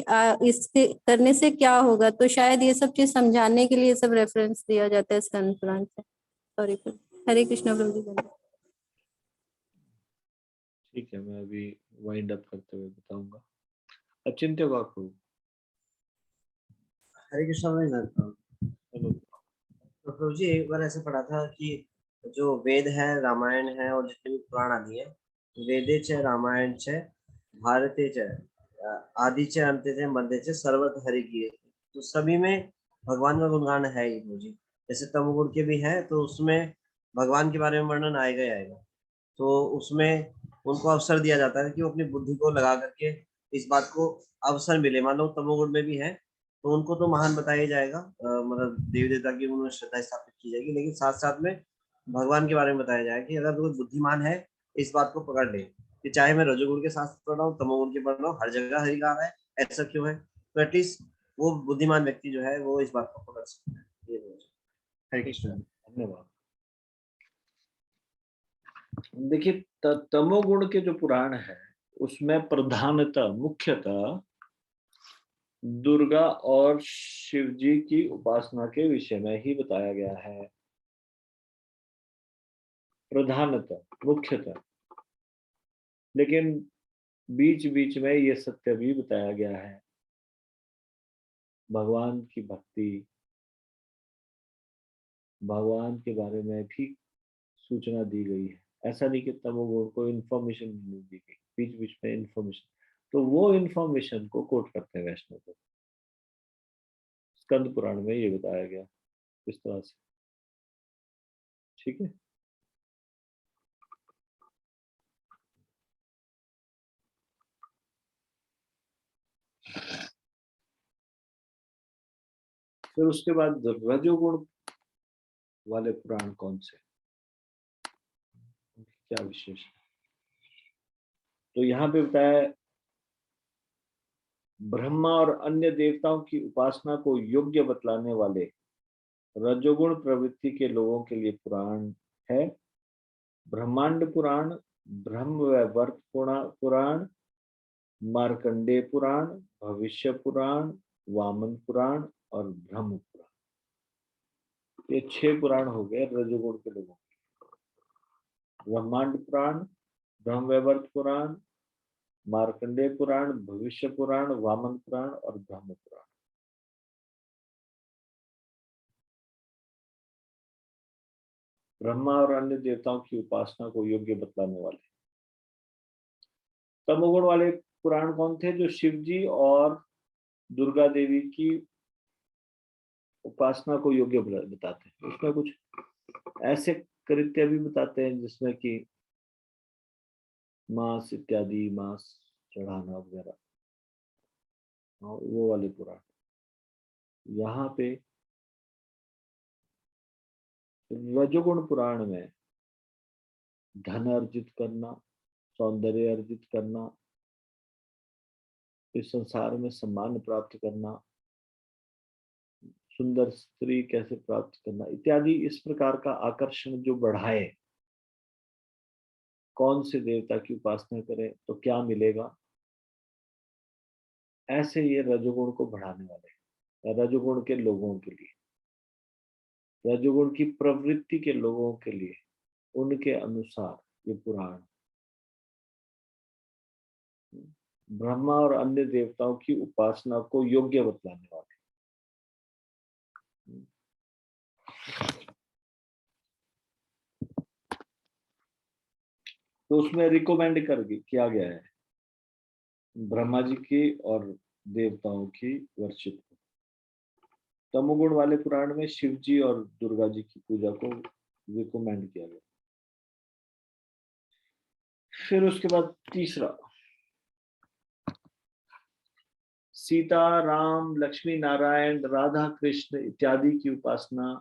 इससे करने से क्या होगा, तो शायद ये सब चीज समझाने के लिए सब रेफरेंस दिया जाता है स्कंद पुराण से। सॉरी। हरे कृष्णा प्रभु जी। ठीक है, मैं अभी वाइंड अप करते हुए बताऊंगा। अचिंत्य का प्रभु। हरे कृष्णा में हेलो। तो प्रभु जी एक बार ऐसे पढ़ा था कि जो वेद है, रामायण है और जितने भी पुराण आदि है, वेदे च रामायण च भारते च आदि च अंते च मध्य च सर्वत हरि की, तो सभी में भगवान का गुणगान है ही प्रभु जी। जैसे तमोगुण के भी है तो उसमें भगवान के बारे में वर्णन आएगा ही आएगा, तो उसमें उनको अवसर दिया जाता है कि वो अपनी बुद्धि को लगा करके इस बात को अवसर मिले। मान लो तमोगुण में भी है तो उनको तो महान बताया जाएगा, मतलब देवी देवता की उन्होंने श्रद्धा स्थापित की जाएगी, लेकिन साथ साथ में भगवान के बारे में बताया जाएगा कि अगर कोई बुद्धिमान है इस बात को पकड़ ले कि चाहे मैं रजोगुण के शास्त्र पढ़ रहा हूँ, तमोगुण के पढ़ रहा हूँ, हर जगह हरि गा रहा है, ऐसा क्यों है, तो एटलीस्ट वो बुद्धिमान व्यक्ति जो है वो इस बात को पकड़ सकता है। ये हरे कृष्ण। धन्यवाद। देखिए तमोगुण के जो पुराण है उसमें प्रधानतः मुख्यतः दुर्गा और शिव जी की उपासना के विषय में ही बताया गया है, प्रधानतः मुख्यतः। लेकिन बीच बीच में ये सत्य भी बताया गया है, भगवान की भक्ति, भगवान के बारे में भी सूचना दी गई है। ऐसा नहीं कि तमोगुण को इन्फॉर्मेशन नहीं दी गई, बीच बीच में इन्फॉर्मेशन, तो वो इन्फॉर्मेशन को कोट करते हैं वैष्णव को। स्कंद पुराण में ये बताया गया इस तरह से, ठीक है। फिर उसके बाद रजोगुण वाले पुराण कौन से, क्या विशेष है? तो यहाँ पे बताया ब्रह्मा और अन्य देवताओं की उपासना को योग्य बतलाने वाले रजोगुण प्रवृत्ति के लोगों के लिए पुराण है ब्रह्मांड पुराण, ब्रह्मवैवर्त पुराण, मार्कंडेय पुराण, भविष्य पुराण, वामन पुराण और ब्रह्म पुराण। ये 6 पुराण हो गए रजोगुण के लोगों के। ब्रह्मांड पुराण, ब्रह्मवैवर्त पुराण, मार्कंडेय पुराण, भविष्य पुराण, वामन पुराण और ब्रह्म पुराण। ब्रह्मा और अन्य देवताओं की उपासना को योग्य बतलाने वाले। तमोगुण वाले पुराण कौन थे? जो शिव जी और दुर्गा देवी की उपासना को योग्य बताते हैं। उसमें कुछ ऐसे कृत्य भी बताते हैं जिसमें कि मांस इत्यादि, मांस चढ़ाना वगैरह, वो वाले पुराण। यहाँ पे रजोगुण पुराण में धन अर्जित करना, सौंदर्य अर्जित करना, इस संसार में सम्मान प्राप्त करना, सुंदर स्त्री कैसे प्राप्त करना इत्यादि, इस प्रकार का आकर्षण जो बढ़ाए, कौन से देवता की उपासना करें तो क्या मिलेगा, ऐसे ये रजोगुण को बढ़ाने वाले हैं। रजोगुण के लोगों के लिए, रजोगुण की प्रवृत्ति के लोगों के लिए, उनके अनुसार ये पुराण ब्रह्मा और अन्य देवताओं की उपासना को योग्य बतलाने वाले। तो उसमें रिकमेंड कर किया गया है ब्रह्मा जी की और देवताओं की वर्शिप को। तमोगुण वाले पुराण में शिव जी और दुर्गा जी की पूजा को रिकमेंड किया गया। फिर उसके बाद तीसरा, सीता, राम, लक्ष्मी नारायण, राधा कृष्ण इत्यादि की उपासना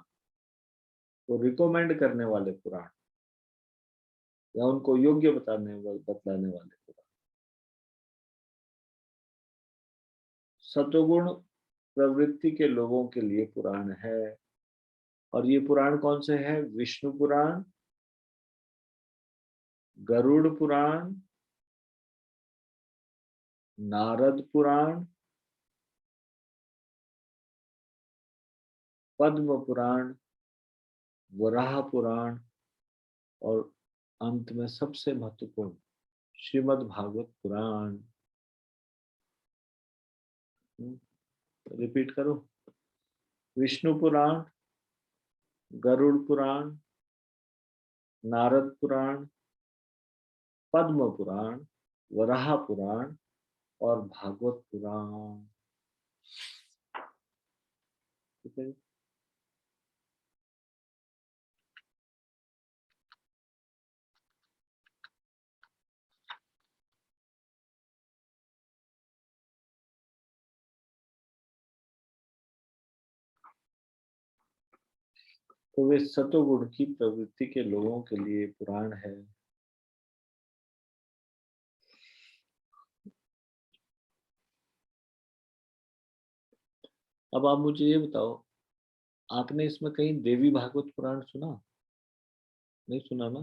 को रिकमेंड करने वाले पुराण या उनको योग्य बतलाने वाले पुराण। सतोगुण प्रवृत्ति के लोगों के लिए पुराण है, और ये पुराण कौन से हैं? विष्णु पुराण, गरुड़ पुराण, नारद पुराण, पद्म पुराण, वराह पुराण और अंत में सबसे महत्वपूर्ण श्रीमद् भागवत पुराण। रिपीट करो, विष्णु पुराण, गरुड़ पुराण, नारद पुराण, पद्म पुराण, वराह पुराण और भागवत पुराण। ठीक है। तो वे सतोगुण की प्रवृत्ति के लोगों के लिए पुराण है। अब आप मुझे ये बताओ, आपने इसमें कहीं देवी भागवत पुराण सुना? नहीं सुना ना?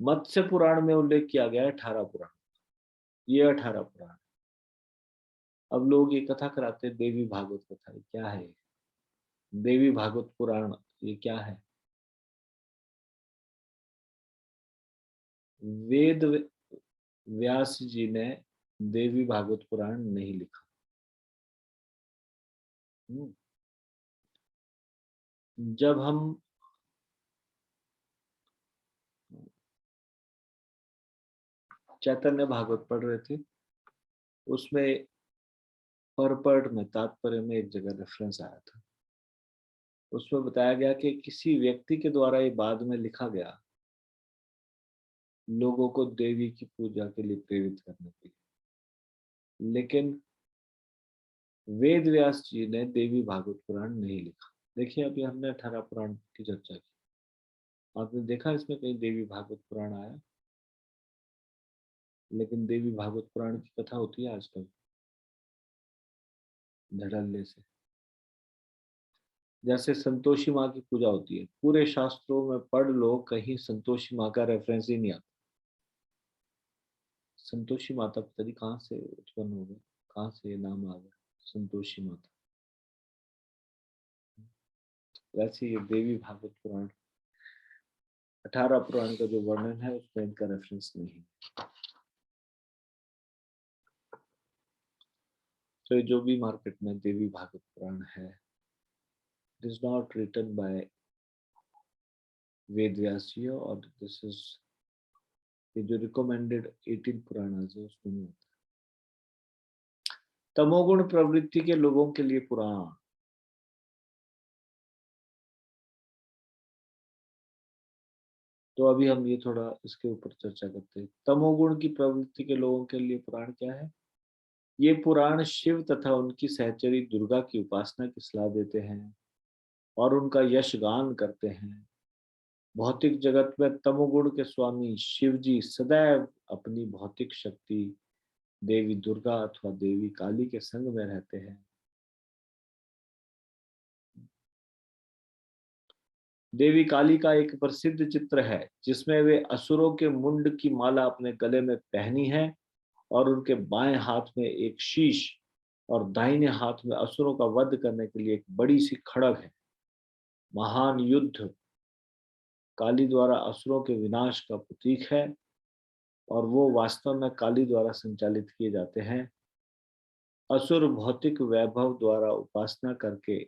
मत्स्य पुराण में उल्लेख किया गया है 18 पुराण, ये 18 पुराण। अब लोग ये कथा कराते हैं देवी भागवत कथा, ये क्या है? देवी भागवत पुराण ये क्या है? वेद व्यास जी ने देवी भागवत पुराण नहीं लिखा। जब हम चैतन्य भागवत पढ़ रहे थे, उसमें परपर्ट में, तात्पर्य में एक जगह रेफरेंस आया था। उसमें बताया गया कि किसी व्यक्ति के द्वारा ये बाद में लिखा गया, लोगों को देवी की पूजा के लिए प्रेरित करने के लिए। लेकिन वेद व्यास जी ने देवी भागवत पुराण नहीं लिखा। देखिए, अभी हमने 18 पुराण की चर्चा की, आपने देखा इसमें कहीं देवी भागवत पुराण आया? लेकिन देवी भागवत पुराण की कथा होती है आजकल धड़ल्ले से। जैसे संतोषी माँ की पूजा होती है, पूरे शास्त्रों में पढ़ लो, कहीं संतोषी माँ का रेफरेंस ही नहीं आता। संतोषी माता पता नहीं कहाँ से उत्पन्न हो गए, कहाँ से ये नाम आ गया संतोषी माता। वैसे ये देवी भागवत पुराण 18 पुराण का जो वर्णन है उसमें इनका रेफरेंस नहीं है। तो जो भी मार्केट में देवी भागवत पुराण है, it is not written by Ved Vyas ji, और दिस इज ये जो रिकमेंडेड 18 पुराणास है उसमें नहीं होता। तमोगुण प्रवृत्ति के लोगों के लिए पुराण। तो अभी हम ये थोड़ा इसके ऊपर चर्चा करते हैं। तमोगुण की प्रवृत्ति के लोगों के लिए पुराण क्या है? ये पुराण शिव तथा उनकी सहचरी दुर्गा की उपासना की सलाह देते हैं और उनका यशगान करते हैं। भौतिक जगत में तमोगुण के स्वामी शिव जी सदैव अपनी भौतिक शक्ति देवी दुर्गा अथवा देवी काली के संग में रहते हैं। देवी काली का एक प्रसिद्ध चित्र है जिसमें वे असुरों के मुंड की माला अपने गले में पहनी है और उनके बाएं हाथ में एक शीश और दाहिने हाथ में असुरों का वध करने के लिए एक बड़ी सी खड़ग है। महान युद्ध काली द्वारा असुरों के विनाश का प्रतीक है और वो वास्तव में काली द्वारा संचालित किए जाते हैं। असुर भौतिक वैभव द्वारा उपासना करके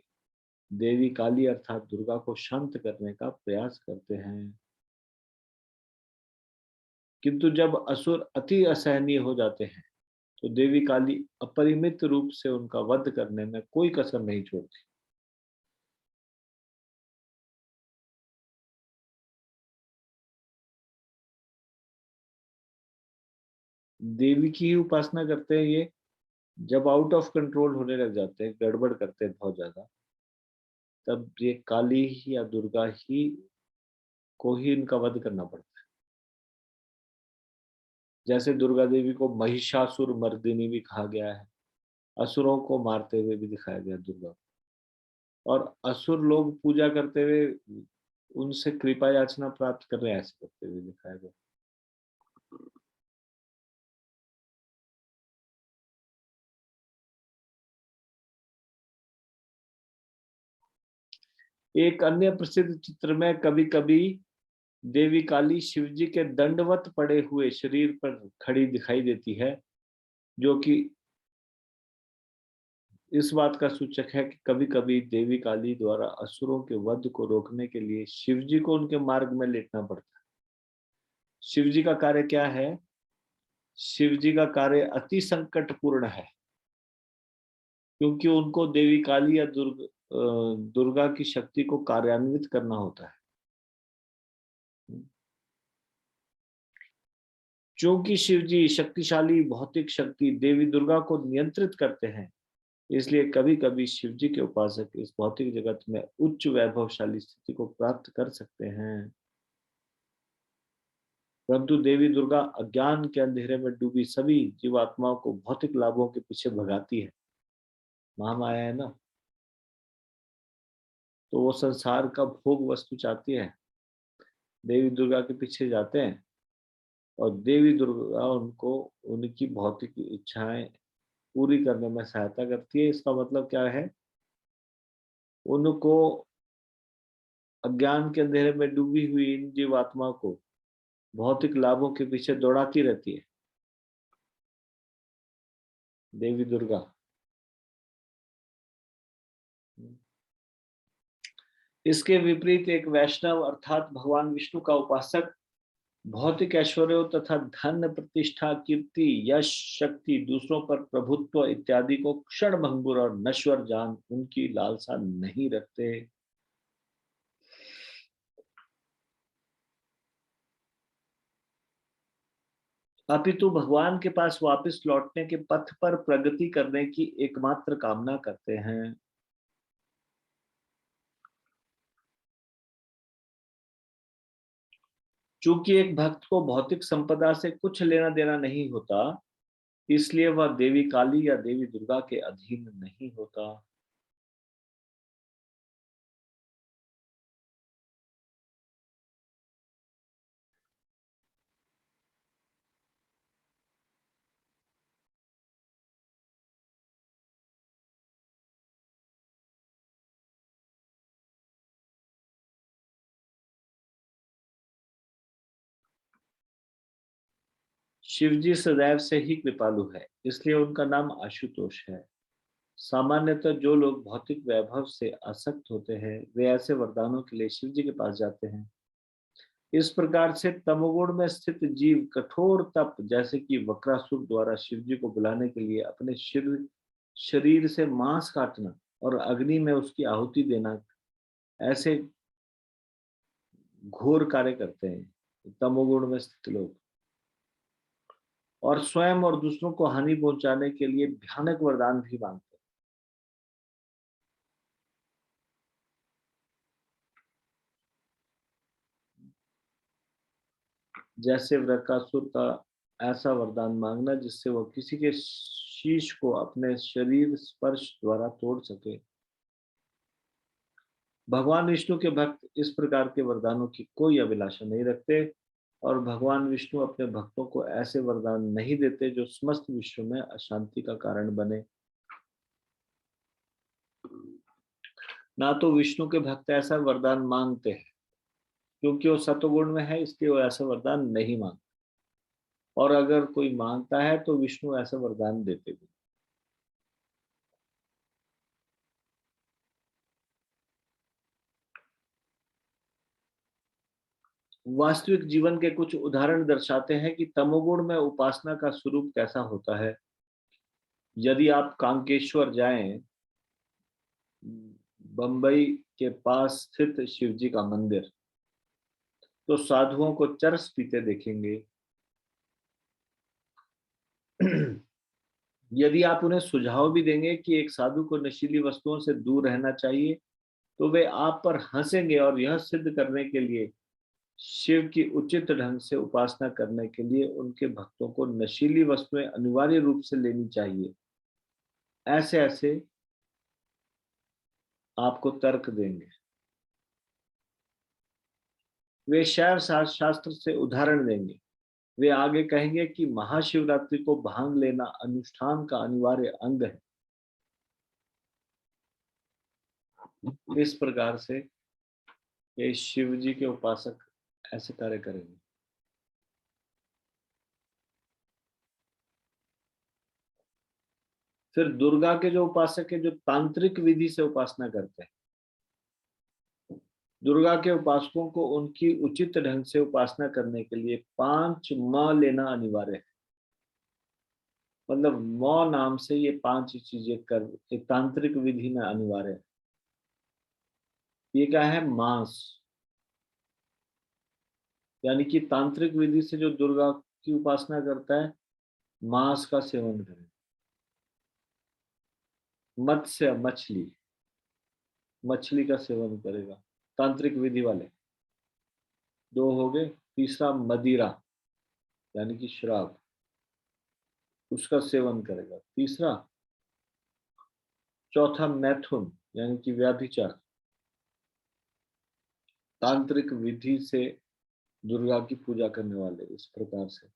देवी काली अर्थात दुर्गा को शांत करने का प्रयास करते हैं, किंतु जब असुर अति असहनीय हो जाते हैं तो देवी काली अपरिमित रूप से उनका वध करने में कोई कसर नहीं छोड़ती। देवी की ही उपासना करते हैं ये। जब आउट ऑफ कंट्रोल होने लग जाते हैं, गड़बड़ करते हैं बहुत ज्यादा, तब ये काली ही या दुर्गा ही को ही इनका वध करना पड़ता है। जैसे दुर्गा देवी को महिषासुर मर्दिनी भी कहा गया है, असुरों को मारते हुए भी दिखाया गया दुर्गा को। और असुर लोग पूजा करते हुए उनसे कृपा याचना प्राप्त कर रहे हैं, ऐसे करते हुए दिखाया गया। एक अन्य प्रसिद्ध चित्र में कभी कभी देवी काली शिवजी के दंडवत पड़े हुए शरीर पर खड़ी दिखाई देती है, जो कि इस बात का सूचक है कि कभी कभी देवी काली द्वारा असुरों के वध को रोकने के लिए शिवजी को उनके मार्ग में लेटना पड़ता है। शिवजी का कार्य क्या है? शिवजी का कार्य अति संकटपूर्ण है, क्योंकि उनको देवी काली या दुर्गा की शक्ति को कार्यान्वित करना होता है। क्योंकि शिवजी शक्तिशाली भौतिक शक्ति देवी दुर्गा को नियंत्रित करते हैं, इसलिए कभी कभी शिवजी के उपासक इस भौतिक जगत में उच्च वैभवशाली स्थिति को प्राप्त कर सकते हैं, परंतु देवी दुर्गा अज्ञान के अंधेरे में डूबी सभी जीवात्माओं को भौतिक लाभों के पीछे भगाती है। महामाया है ना, तो वो संसार का भोग वस्तु चाहती है। देवी दुर्गा के पीछे जाते हैं और देवी दुर्गा उनको उनकी भौतिक इच्छाएं पूरी करने में सहायता करती है। इसका मतलब क्या है? उनको अज्ञान के अंधेरे में डूबी हुई इन जीवात्मा को भौतिक लाभों के पीछे दौड़ाती रहती है देवी दुर्गा। इसके विपरीत एक वैष्णव अर्थात भगवान विष्णु का उपासक भौतिक ऐश्वर्यों तथा धन प्रतिष्ठा कीर्ति यश शक्ति दूसरों पर प्रभुत्व इत्यादि को क्षण भंगुर और नश्वर जान उनकी लालसा नहीं रखते। अपितु भगवान के पास वापस लौटने के पथ पर प्रगति करने की एकमात्र कामना करते हैं। चूंकि एक भक्त को भौतिक संपदा से कुछ लेना देना नहीं होता, इसलिए वह देवी काली या देवी दुर्गा के अधीन नहीं होता। शिव जी सदैव से ही कृपालु है, इसलिए उनका नाम आशुतोष है। सामान्यतः जो लोग भौतिक वैभव से आसक्त होते हैं वे ऐसे वरदानों के लिए शिव जी के पास जाते हैं। इस प्रकार से तमोगुण में स्थित जीव कठोर तप जैसे कि वक्रासुर द्वारा शिव जी को बुलाने के लिए अपने शरीर से मांस काटना और अग्नि में उसकी आहुति देना ऐसे घोर कार्य करते हैं तमोगुण में स्थित लोग, और स्वयं और दूसरों को हानि पहुंचाने के लिए भयानक वरदान भी मांगते हैं। जैसे वृकासुर का ऐसा वरदान मांगना जिससे वह किसी के शीश को अपने शरीर स्पर्श द्वारा तोड़ सके। भगवान विष्णु के भक्त इस प्रकार के वरदानों की कोई अभिलाषा नहीं रखते और भगवान विष्णु अपने भक्तों को ऐसे वरदान नहीं देते जो समस्त विश्व में अशांति का कारण बने। ना तो विष्णु के भक्त ऐसा वरदान मांगते हैं क्योंकि वो सत्वगुण में है, इसलिए वो ऐसा वरदान नहीं मांगते, और अगर कोई मांगता है तो विष्णु ऐसा वरदान देते भी। वास्तविक जीवन के कुछ उदाहरण दर्शाते हैं कि तमोगुण में उपासना का स्वरूप कैसा होता है। यदि आप कांकेश्वर जाएं, बंबई के पास स्थित शिवजी का मंदिर, तो साधुओं को चरस पीते देखेंगे। यदि आप उन्हें सुझाव भी देंगे कि एक साधु को नशीली वस्तुओं से दूर रहना चाहिए, तो वे आप पर हंसेंगे और यह सिद्ध करने के लिए शिव की उचित ढंग से उपासना करने के लिए उनके भक्तों को नशीली वस्तुएं अनिवार्य रूप से लेनी चाहिए, ऐसे ऐसे आपको तर्क देंगे। वे शैव शास्त्र से उदाहरण देंगे। वे आगे कहेंगे कि महाशिवरात्रि को भांग लेना अनुष्ठान का अनिवार्य अंग है। इस प्रकार से ये शिव जी के उपासक ऐसे कार्य करेंगे। फिर दुर्गा के जो उपासक है जो तांत्रिक विधि से उपासना करते हैं, दुर्गा के उपासकों को उनकी उचित ढंग से उपासना करने के लिए 5 म लेना अनिवार्य है। मतलब म नाम से ये 5 चीजें कर एक तांत्रिक विधि में अनिवार्य है। ये क्या है? मांस, यानी कि तांत्रिक विधि से जो दुर्गा की उपासना करता है मांस का सेवन करे। मत्स्य मछली, मछली का सेवन करेगा तांत्रिक विधि वाले। 2 हो गए। तीसरा मदिरा यानी कि शराब, उसका सेवन करेगा। तीसरा, चौथा मैथुन यानी कि व्याभिचार, तांत्रिक विधि से दुर्गा की पूजा करने वाले इस प्रकार से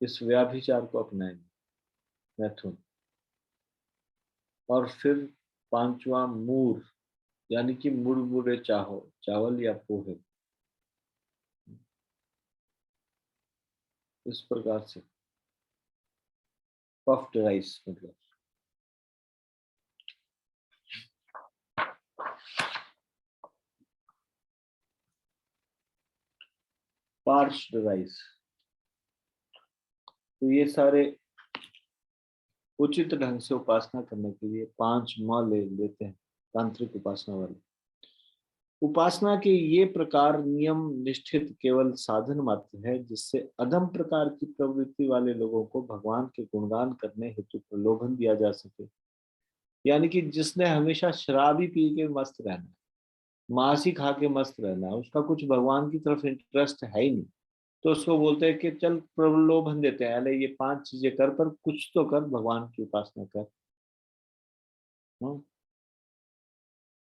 इस व्याभिचार को अपनाएंगे, मैथुन। और फिर 5वां मूर यानी कि मुरमुरे चावल या पोहे, इस प्रकार से पफ्ड राइस मतलब। Parched rice. तो ये सारे उचित ढंग से उपासना करने के लिए 5 म लेते हैं तांत्रिक उपासना वाले। उपासना के ये प्रकार नियम निष्ठित केवल साधन मात्र है जिससे अधम प्रकार की प्रवृत्ति वाले लोगों को भगवान के गुणगान करने हेतु प्रलोभन दिया जा सके। यानी कि जिसने हमेशा शराबी पी के मस्त रहना, मांस ही खा के मस्त रहना है, उसका कुछ भगवान की तरफ इंटरेस्ट है ही नहीं, तो उसको बोलते हैं कि चल प्रलोभन देते हैं, अरे ये 5 चीजें कर, पर कुछ तो कर, भगवान की उपासना कर।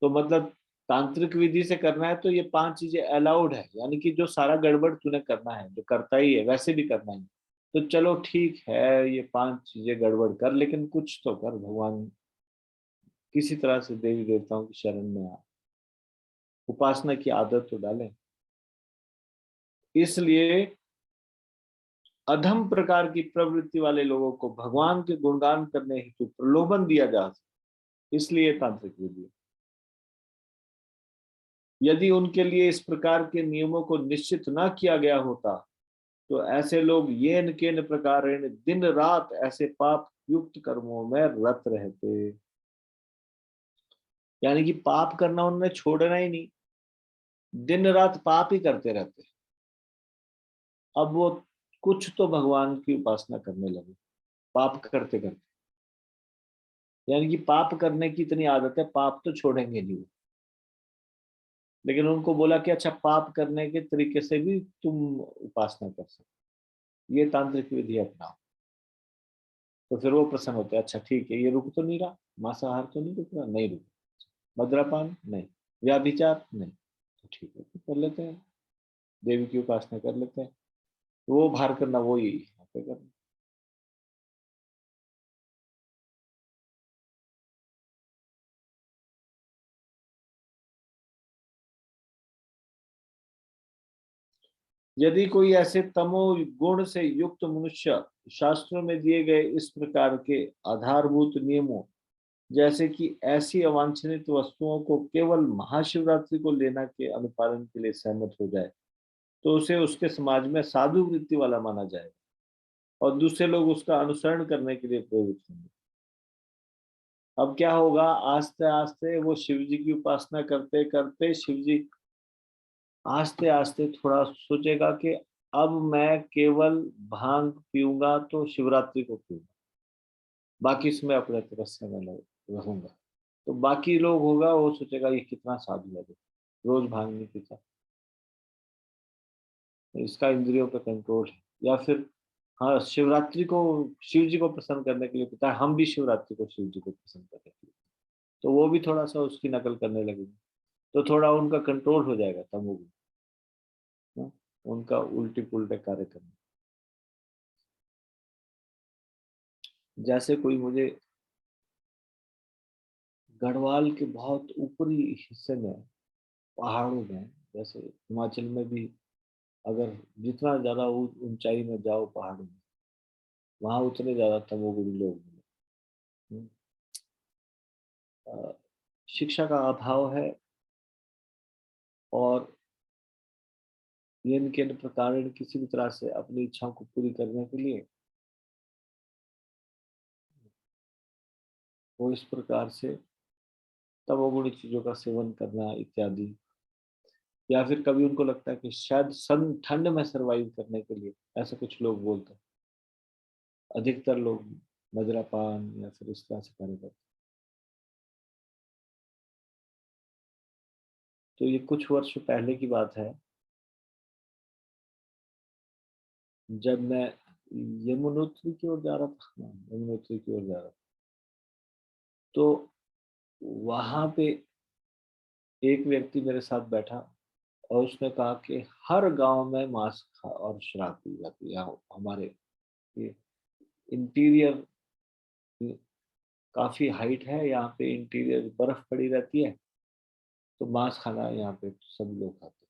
तो मतलब तांत्रिक विधि से करना है तो ये 5 चीजें अलाउड है, यानी कि जो सारा गड़बड़ तूने करना है, जो करता ही है वैसे भी करना है, तो चलो ठीक है ये 5 चीजें गड़बड़ कर, लेकिन कुछ तो कर, भगवान किसी तरह से देवी देवताओं की शरण में आ, उपासना की आदत तो डालें। इसलिए अधम प्रकार की प्रवृत्ति वाले लोगों को भगवान के गुणगान करने हेतु प्रलोभन दिया जा सके, इसलिए तांत्रिक विधि है। यदि उनके लिए इस प्रकार के नियमों को निश्चित न किया गया होता तो ऐसे लोग येन केन प्रकारेण दिन रात ऐसे पाप युक्त कर्मों में रत रहते। यानी कि पाप करना उन्होंने छोड़ना ही नहीं, दिन रात पाप ही करते रहते। अब वो कुछ तो भगवान की उपासना करने लगे पाप करते करते, यानी कि पाप करने की इतनी आदत है, पाप तो छोड़ेंगे नहीं। लेकिन उनको बोला कि अच्छा पाप करने के तरीके से भी तुम उपासना कर सकते, ये तांत्रिक विधि अपनाओ। तो फिर वो प्रसन्न होते हैं, अच्छा ठीक है, ये रुक तो नहीं रहा, मांसाहार तो नहीं रुक रहा, नहीं रुक, मद्यपान नहीं, व्याभिचार नहीं, तो ठीक है तो कर लेते हैं, देवी की उपासना कर लेते हैं। वो भार करना वो ही यहाँ पे करना। यदि कोई ऐसे तमो गुण से युक्त मनुष्य शास्त्रों में दिए गए इस प्रकार के आधारभूत नियमों जैसे कि ऐसी अवांछनित वस्तुओं को केवल महाशिवरात्रि को लेना के अनुपालन के लिए सहमत हो जाए तो उसे उसके समाज में साधु वृत्ति वाला माना जाएगा और दूसरे लोग उसका अनुसरण करने के लिए प्रेरित होंगे। अब क्या होगा, आस्ते आस्ते वो शिव जी की उपासना करते करते शिव जी आस्ते आस्ते थोड़ा सोचेगा कि अब मैं केवल भांग पीऊंगा तो शिवरात्रि को पीऊंगा, बाकी इसमें अपने तपस्या में रहूंगा। तो बाकी लोग होगा वो सोचेगा ये कितना साधु है, रोज भांग नहीं पीता, इसका इंद्रियों पे कंट्रोल है। या फिर हाँ, शिवरात्रि को शिव जी को प्रसन्न करने के लिए पीता है, हम भी शिवरात्रि को शिव जी को प्रसन्न करने के लिए, तो वो भी थोड़ा सा उसकी नकल करने लगेंगे, तो थोड़ा उनका कंट्रोल हो जाएगा तमोगुण, उनका उल्टे पुल्टे कार्य करना। जैसे कोई मुझे गढ़वाल के बहुत ऊपरी हिस्से में पहाड़ों में, जैसे हिमाचल में भी अगर जितना ज्यादा ऊंचाई में जाओ पहाड़ों में, वहां उतने ज्यादा तमोगुणी लोग मिले। शिक्षा का अभाव है और इनके प्रकार किसी भी तरह से अपनी इच्छाओं को पूरी करने के लिए वो इस प्रकार से तमोगुणी चीजों का सेवन करना इत्यादि। या फिर कभी उनको लगता है कि शायद ठंड में सरवाइव करने के लिए, ऐसा कुछ लोग बोलते हैं, अधिकतर लोग मदिरापान या फिर इस तरह से कार्य करते। तो ये कुछ वर्ष पहले की बात है, जब मैं यमुनोत्री की ओर जा रहा था, यमुनोत्री की ओर जा रहा था, तो वहां पे एक व्यक्ति मेरे साथ बैठा और उसने कहा कि हर गांव में मांस खा और शराब पी जाती है। हमारे ये इंटीरियर काफी हाइट है, यहाँ पे इंटीरियर बर्फ पड़ी रहती है, तो मांस खाना यहाँ पे सब लोग खाते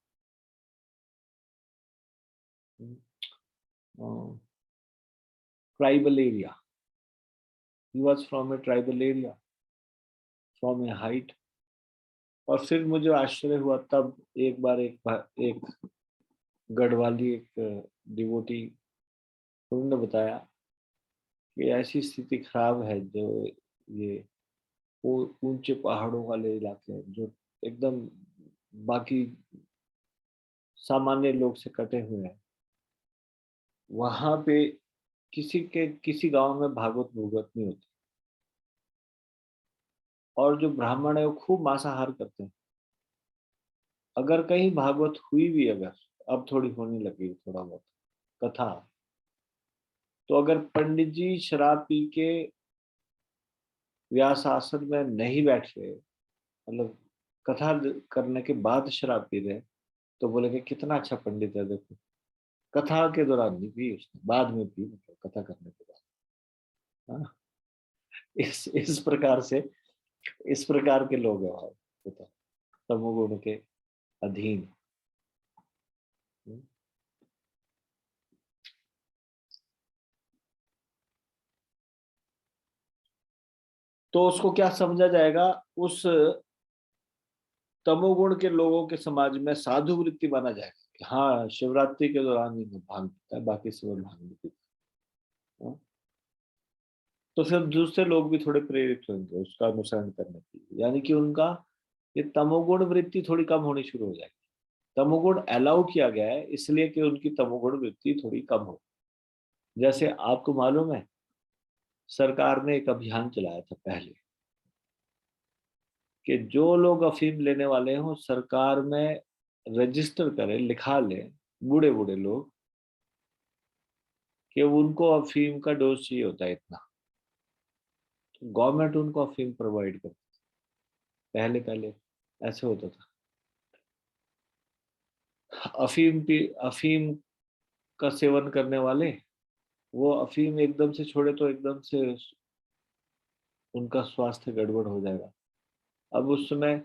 हैं। Tribal area, he was from a tribal area, from a height। और फिर मुझे आश्चर्य हुआ तब एक बार एक गढ़वाली एक डिवोटी, उन्होंने बताया कि ऐसी स्थिति खराब है जो ये वो ऊंचे पहाड़ों वाले इलाके हैं जो एकदम बाकी सामान्य लोग से कटे हुए हैं, वहां पे किसी गांव में भागवत भूगवत नहीं होती और जो ब्राह्मण है वो खूब मांसाहार करते हैं। अगर कहीं भागवत हुई भी, अगर अब थोड़ी होने लगी थोड़ा बहुत कथा, तो अगर पंडित जी शराब पी के व्यास आसन में नहीं बैठ रहे, मतलब कथा करने के बाद शराब पी रहे, तो बोलेंगे कितना अच्छा पंडित है, देखो कथा के दौरान नहीं पी उसने, बाद में पी, मतलब कथा करने के बाद। हाँ, इस प्रकार से इस प्रकार के लोग हैं वहां तमोगुण के अधीन। तो उसको क्या समझा जाएगा? उस तमोगुण के लोगों के समाज में साधु वृत्ति माना जाएगा कि हाँ, शिवरात्रि के दौरान ही वो भांग पीता है, बाकी समय भांग नहीं पीता। हाँ? तो फिर दूसरे लोग भी थोड़े प्रेरित होंगे उसका अनुसरण करने के लिए, यानी कि उनका ये तमोगुण वृत्ति थोड़ी कम होनी शुरू हो जाएगी। तमोगुण अलाउ किया गया है इसलिए कि उनकी तमोगुण वृत्ति थोड़ी कम हो। जैसे आपको मालूम है, सरकार ने एक अभियान चलाया था पहले कि जो लोग अफीम लेने वाले हों सरकार में रजिस्टर करें, लिखा लें, बूढ़े बूढ़े लोग, कि उनको अफीम का डोज चाहिए होता है इतना, तो गवर्नमेंट उनको अफीम प्रोवाइड करती। पहले पहले ऐसे होता था। अफीम का सेवन करने वाले वो अफीम एकदम से छोड़े तो एकदम से उनका स्वास्थ्य गड़बड़ हो जाएगा। अब उस समय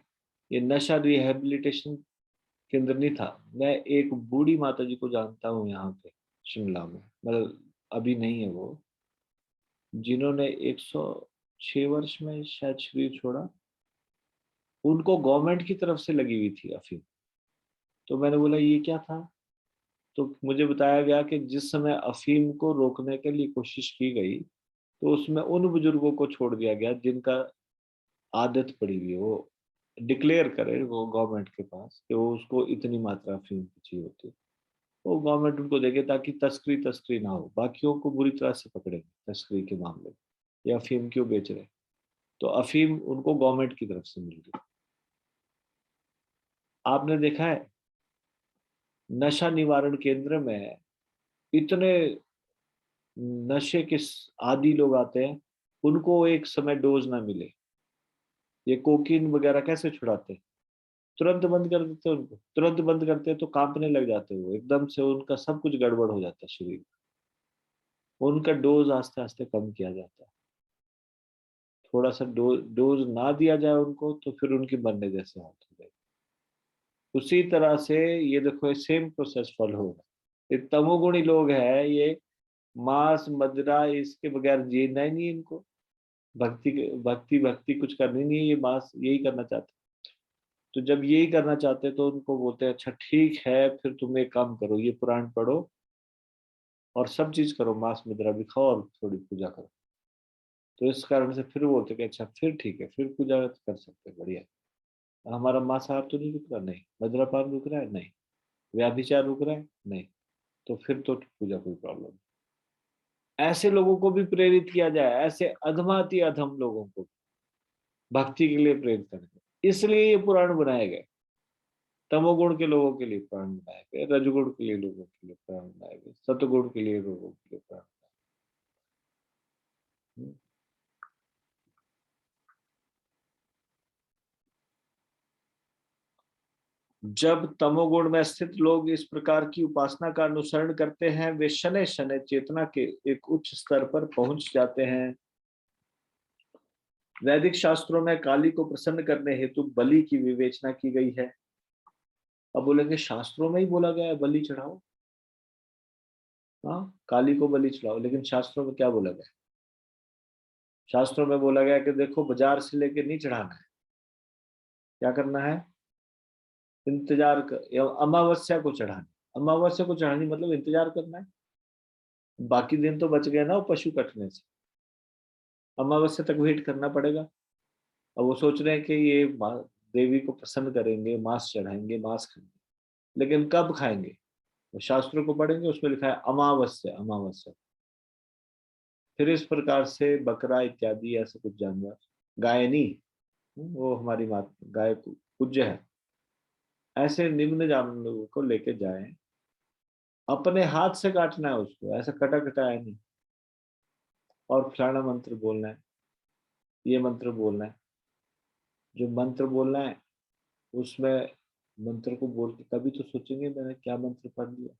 ये नशा रिहैबिलिटेशन केंद्र नहीं था। मैं एक बूढ़ी माता जी को जानता हूँ यहाँ पे शिमला में, मतलब अभी नहीं है वो, जिन्होंने 106 वर्ष में शायद शरीर छोड़ा। उनको गवर्नमेंट की तरफ से लगी हुई थी अफीम। तो मैंने बोला ये क्या था? तो मुझे बताया गया कि जिस समय अफीम को रोकने के लिए कोशिश की गई तो उसमें उन बुजुर्गों को छोड़ दिया गया जिनका आदत पड़ी हुई है, वो डिक्लेयर करे वो गवर्नमेंट के पास कि वो उसको इतनी मात्रा अफीम की चाहिए होती है, वो गवर्नमेंट उनको देगी ताकि तस्करी ना हो। बाकियों को बुरी तरह से पकड़ेंगे तस्करी के मामले में, या अफीम क्यों बेच रहे। तो अफीम उनको गवर्नमेंट की तरफ से मिल गई। आपने देखा है नशा निवारण केंद्र में इतने नशे के आदी लोग आते हैं, उनको एक समय डोज ना मिले। ये कोकीन वगैरह कैसे छुड़ाते? तुरंत बंद कर देते, उनको तुरंत बंद करते तो कांपने लग जाते, वो एकदम से उनका सब कुछ गड़बड़ हो जाता है शरीर। उनका डोज आस्ते आस्ते कम किया जाता है। थोड़ा सा डोज ना दिया जाए उनको तो फिर उनकी मरने जैसे हालत हो जाएगी। उसी तरह से ये देखो सेम प्रोसेस फॉलो होगा। ये तमोगुणी लोग हैं, ये मांस मदिरा इसके बगैर जीना ही नहीं इनको। भक्ति भक्ति भक्ति कुछ करनी नहीं है, ये मांस यही करना चाहते। तो जब यही करना चाहते तो उनको बोलते हैं अच्छा ठीक है, फिर तुम एक काम करो, ये पुराण पढ़ो और सब चीज करो, मांस मदिरा भी खाओ और थोड़ी पूजा करो। तो इस कारण से फिर बोलते कि अच्छा फिर ठीक है, फिर पूजा कर सकते हैं, बढ़िया। हमारा मांसाहार तो नहीं रुक रहा, नहीं। मदिरापान रुक रहा है, नहीं। व्याभिचार रुक रहा है, नहीं। तो फिर तो पूजा कोई प्रॉब्लम नहीं। ऐसे लोगों को भी प्रेरित किया जाए, ऐसे अधमाती अधम लोगों को भक्ति के लिए प्रेरित करें। इसलिए ये पुराण बनाए गए। तमोगुण के लोगों के लिए पुराण बनाए गए, रजगुण के लिए लोगों के लिए पुराण बनाए गए, सतगुण के लिए लोगों के लिए पुराण बनाए गए। जब तमोगुण में स्थित लोग इस प्रकार की उपासना का अनुसरण करते हैं, वे शनै शनै चेतना के एक उच्च स्तर पर पहुंच जाते हैं। वैदिक शास्त्रों में काली को प्रसन्न करने हेतु बलि की विवेचना की गई है। अब बोलेंगे शास्त्रों में ही बोला गया है बलि चढ़ाओ, हाँ काली को बलि चढ़ाओ, लेकिन शास्त्रों में क्या बोला गया? शास्त्रों में बोला गया कि देखो बाजार से लेके नहीं चढ़ाना है, क्या करना है? इंतजार कर, अमावस्या को चढ़ाना। अमावस्या को चढ़ानी मतलब इंतजार करना है। बाकी दिन तो बच गए ना वो पशु कटने से, अमावस्या तक वेट करना पड़ेगा। अब वो सोच रहे हैं कि ये देवी को प्रसन्न करेंगे, मांस चढ़ाएंगे, मांस खाएंगे, लेकिन कब खाएंगे? तो शास्त्रों को पढ़ेंगे, उसमें लिखा है अमावस्या, अमावस्या। फिर इस प्रकार से बकरा इत्यादि ऐसे कुछ जानवर, गाय नहीं, वो हमारी माता गाय पूज्य है, ऐसे निम्न जानवरों को लेके जाएं, अपने हाथ से काटना है उसको, ऐसा कटा कटाया नहीं। और फलाना मंत्र बोलना है, ये मंत्र बोलना है। जो मंत्र बोलना है उसमें मंत्र को बोल के कभी तो सोचेंगे मैंने क्या मंत्र पढ़ लिया,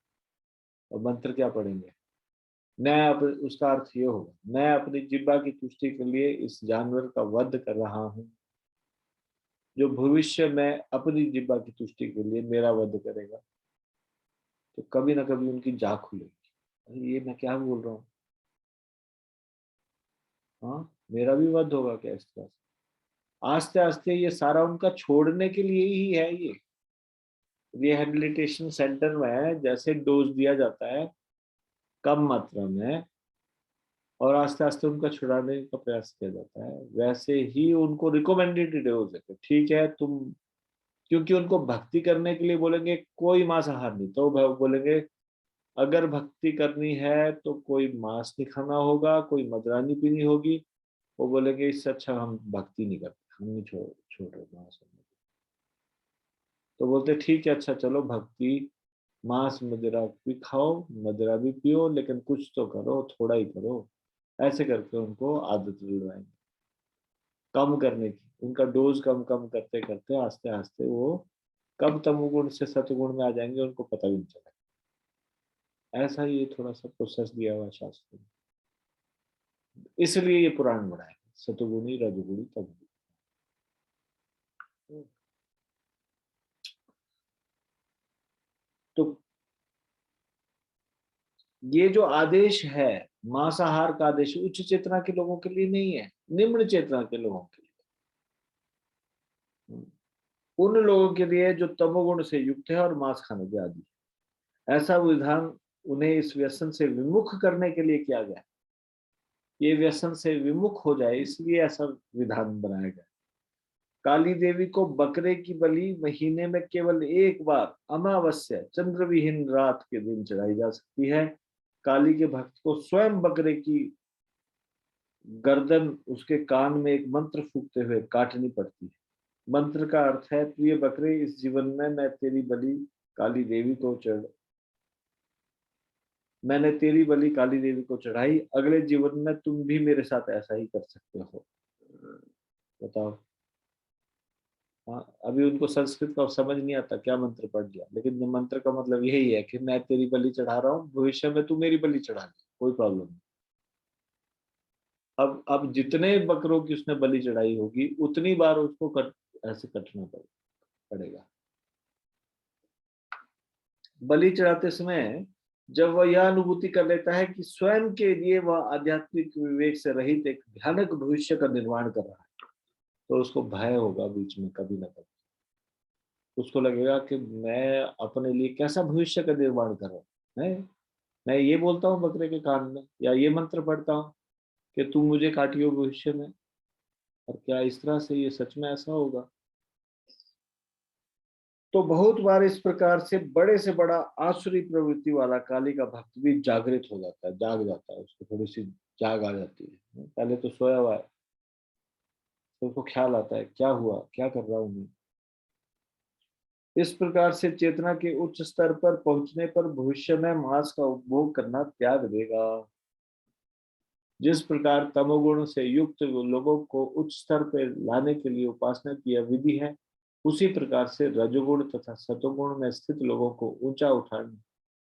और मंत्र क्या पढ़ेंगे? उसका अर्थ ये होगा, मैं अपनी जिह्वा की तुष्टि के लिए इस जानवर का वध कर रहा हूँ, जो भविष्य में अपनी जिह्वा की तुष्टि के लिए मेरा वध करेगा। तो कभी ना कभी उनकी जाग खुलेगी, अरे ये मैं क्या बोल रहा हूँ। हाँ मेरा भी वध होगा क्या इस तरह से? आस्ते आस्ते ये सारा उनका छोड़ने के लिए ही है। ये रिहेबिलिटेशन सेंटर में जैसे डोज दिया जाता है कम मात्रा में और आस्ते आस्ते उनका छुड़ाने का प्रयास किया जाता है, वैसे ही उनको रिकमेंडेड डोज है। ठीक है तुम, क्योंकि उनको भक्ति करने के लिए बोलेंगे कोई मांसाहार नहीं, तो बोलेंगे अगर भक्ति करनी है तो कोई मांस नहीं खाना होगा, कोई मदिरा नहीं पीनी होगी। वो बोलेंगे इससे अच्छा हम भक्ति नहीं करते, हम नहीं छोड़ रहे मांस। तो बोलते ठीक है, अच्छा चलो भक्ति, मांस मदिरा भी खाओ, मदिरा भी पियो, लेकिन कुछ तो करो, थोड़ा ही करो। ऐसे करके उनको आदत दिलवाएंगे कम करने की। उनका डोज कम कम करते करते आस्ते आस्ते वो कब तमोगुण से सतगुण में आ जाएंगे उनको पता भी नहीं चलेगा। ऐसा ही थोड़ा सा प्रोसेस दिया हुआ शास्त्र में, इसलिए ये पुराण बनाए सतुगुणी रजगुणी तमोगुणी। तो ये जो आदेश है मांसाहार का आदेश उच्च चेतना के लोगों के लिए नहीं है, निम्न चेतना के लोगों के लिए। उन लोगों के लिए जो तमोगुण से युक्त है और मांस खाने के आदि है। ऐसा विधान उन्हें इस व्यसन से विमुख करने के लिए किया गया। ये व्यसन से विमुख हो जाए इसलिए ऐसा विधान बनाया गया। काली देवी को बकरे की बलि महीने में केवल एक बार अमावस्या चंद्रविहीन रात के दिन चढ़ाई जा सकती है। काली के भक्त को स्वयं बकरे की गर्दन उसके कान में एक मंत्र फूकते हुए काटनी पड़ती है। मंत्र का अर्थ है प्रिय बकरे, इस जीवन में मैं तेरी बलि काली देवी को मैंने तेरी बलि काली देवी को चढ़ाई, अगले जीवन में तुम भी मेरे साथ ऐसा ही कर सकते हो। बताओ। हाँ, अभी उनको संस्कृत का समझ नहीं आता, क्या मंत्र पढ़ लिया, लेकिन मंत्र का मतलब यही है कि मैं तेरी बलि चढ़ा रहा हूँ, भविष्य में तू मेरी बलि चढ़ा ले, कोई प्रॉब्लम नहीं। अब जितने बकरों की उसने बलि चढ़ाई होगी उतनी बार उसको ऐसे कटना पड़ेगा। बलि चढ़ाते समय जब वह यह अनुभूति कर लेता है कि स्वयं के लिए वह आध्यात्मिक विवेक से रहित एक भयानक भविष्य का निर्माण कर रहा है, तो उसको भय होगा बीच में कभी ना कभी। उसको लगेगा कि मैं अपने लिए कैसा भविष्य का निर्माण कर रहा हूँ। मैं ये बोलता हूँ बकरे के कान में या ये मंत्र पढ़ता हूँ कि तू मुझे काटियो भविष्य में, और क्या इस तरह से ये सच में ऐसा होगा? तो बहुत बार इस प्रकार से बड़ा आसुरी प्रवृत्ति वाला काली का भक्त भी जागृत हो जाता है, जाग जाता है, उसको थोड़ी सी जाग आ जाती है। पहले तो सोया हुआ है, तो उसको ख्याल आता है क्या हुआ, क्या कर रहा हूं मैं। इस प्रकार से चेतना के उच्च स्तर पर पहुंचने पर भविष्य में मांस का उपभोग करना त्याग देगा। जिस प्रकार तमोगुण से युक्त लोगों को उच्च स्तर पर लाने के लिए उपासना की विधि है, उसी प्रकार से रजोगुण तथा सतोगुण में स्थित लोगों को ऊंचा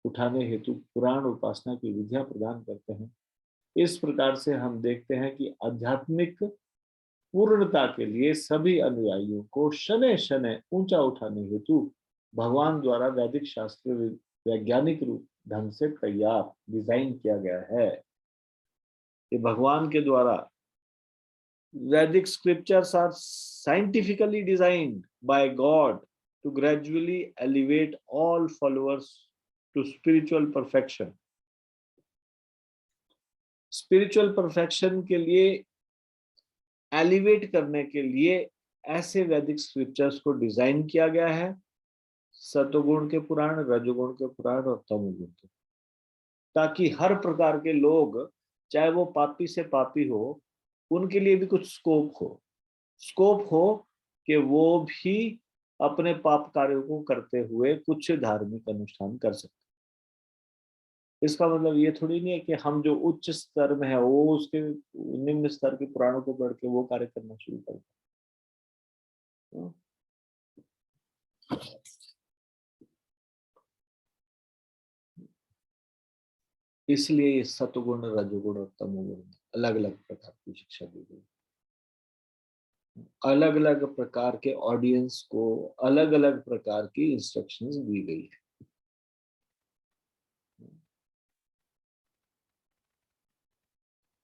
उठाने हेतु पुराण उपासना की विधियां प्रदान करते हैं। इस प्रकार से हम देखते हैं कि आध्यात्मिक पूर्णता के लिए सभी अनुयायियों को शनै शनै ऊंचा उठाने हेतु भगवान द्वारा वैदिक शास्त्र वैज्ञानिक रूप ढंग से तैयार डिजाइन किया गया है। ये भगवान के द्वारा Vedic scriptures are scientifically designed by God to gradually elevate all followers to spiritual perfection. Spiritual perfection के लिए एलिवेट करने के लिए ऐसे वैदिक स्क्रिप्चर्स को डिजाइन किया गया है, सतोगुण के पुराण, रजोगुण के पुराण और तमोगुण के, ताकि हर प्रकार के लोग, चाहे वो पापी से पापी हो, उनके लिए भी कुछ स्कोप हो कि वो भी अपने पाप कार्यों को करते हुए कुछ धार्मिक अनुष्ठान कर सकते। इसका मतलब ये थोड़ी नहीं है कि हम जो उच्च स्तर में है वो उसके निम्न स्तर के पुराणों को पढ़ के वो कार्य करना शुरू कर दें। इसलिए ये सतगुण, रजोगुण और तमोगुण अलग अलग प्रकार की शिक्षा दी गई, अलग अलग प्रकार के ऑडियंस को अलग अलग प्रकार की इंस्ट्रक्शंस दी गई है।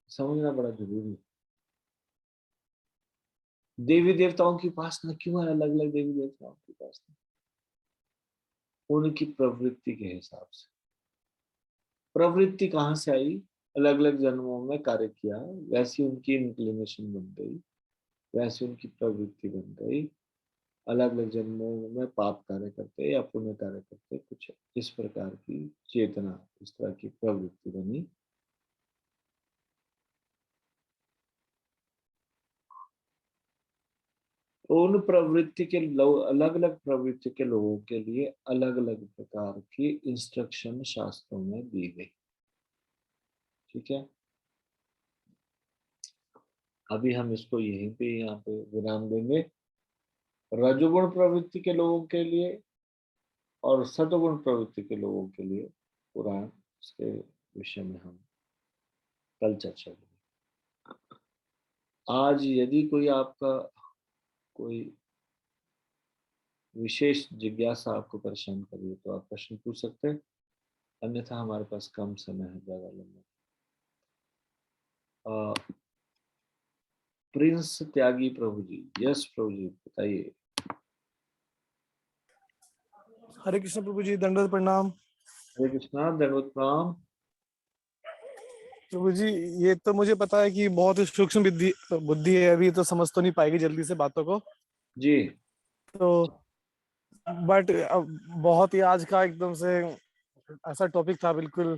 समझना बड़ा जरूरी है। देवी देवताओं की उपासना क्यों है अलग अलग देवी देवताओं की उपासना? उनकी प्रवृत्ति के हिसाब से। प्रवृत्ति कहाँ से आई? अलग अलग जन्मों में कार्य किया, वैसी उनकी इंक्लिनेशन बन गई, वैसी उनकी प्रवृत्ति बन गई। अलग अलग जन्मों में पाप कार्य करते या पुण्य कार्य करते, कुछ इस प्रकार की चेतना, इस तरह की प्रवृत्ति बनी। उन प्रवृत्ति के अलग अलग प्रवृत्ति के लोगों के लिए अलग अलग प्रकार की इंस्ट्रक्शन शास्त्रों में दी गई। ठीक है, अभी हम इसको यहीं पे यहाँ पे विराम देंगे। रजोगुण प्रवृत्ति के लोगों के लिए और सतोगुण प्रवृत्ति के लोगों के लिए पुराण, इसके विषय में हम कल चर्चा करेंगे। आज यदि कोई आपका कोई विशेष जिज्ञासा आपको परेशान कर रही है तो आप प्रश्न पूछ सकते हैं, अन्यथा हमारे पास कम समय है ज्यादा लंबा। प्रिंस त्यागी प्रभु जी, यस प्रभु जी बताइए। हरे कृष्ण प्रभु जी, दंडवत प्रणाम। हरे कृष्णा, दंडवत प्रणाम। प्रभु जी, ये तो मुझे पता है कि बहुत ही सूक्ष्म बुद्धि है, अभी तो समझ तो नहीं पाएगी जल्दी से बातों को जी। तो, बट बहुत ही आज का एकदम से ऐसा टॉपिक था, बिल्कुल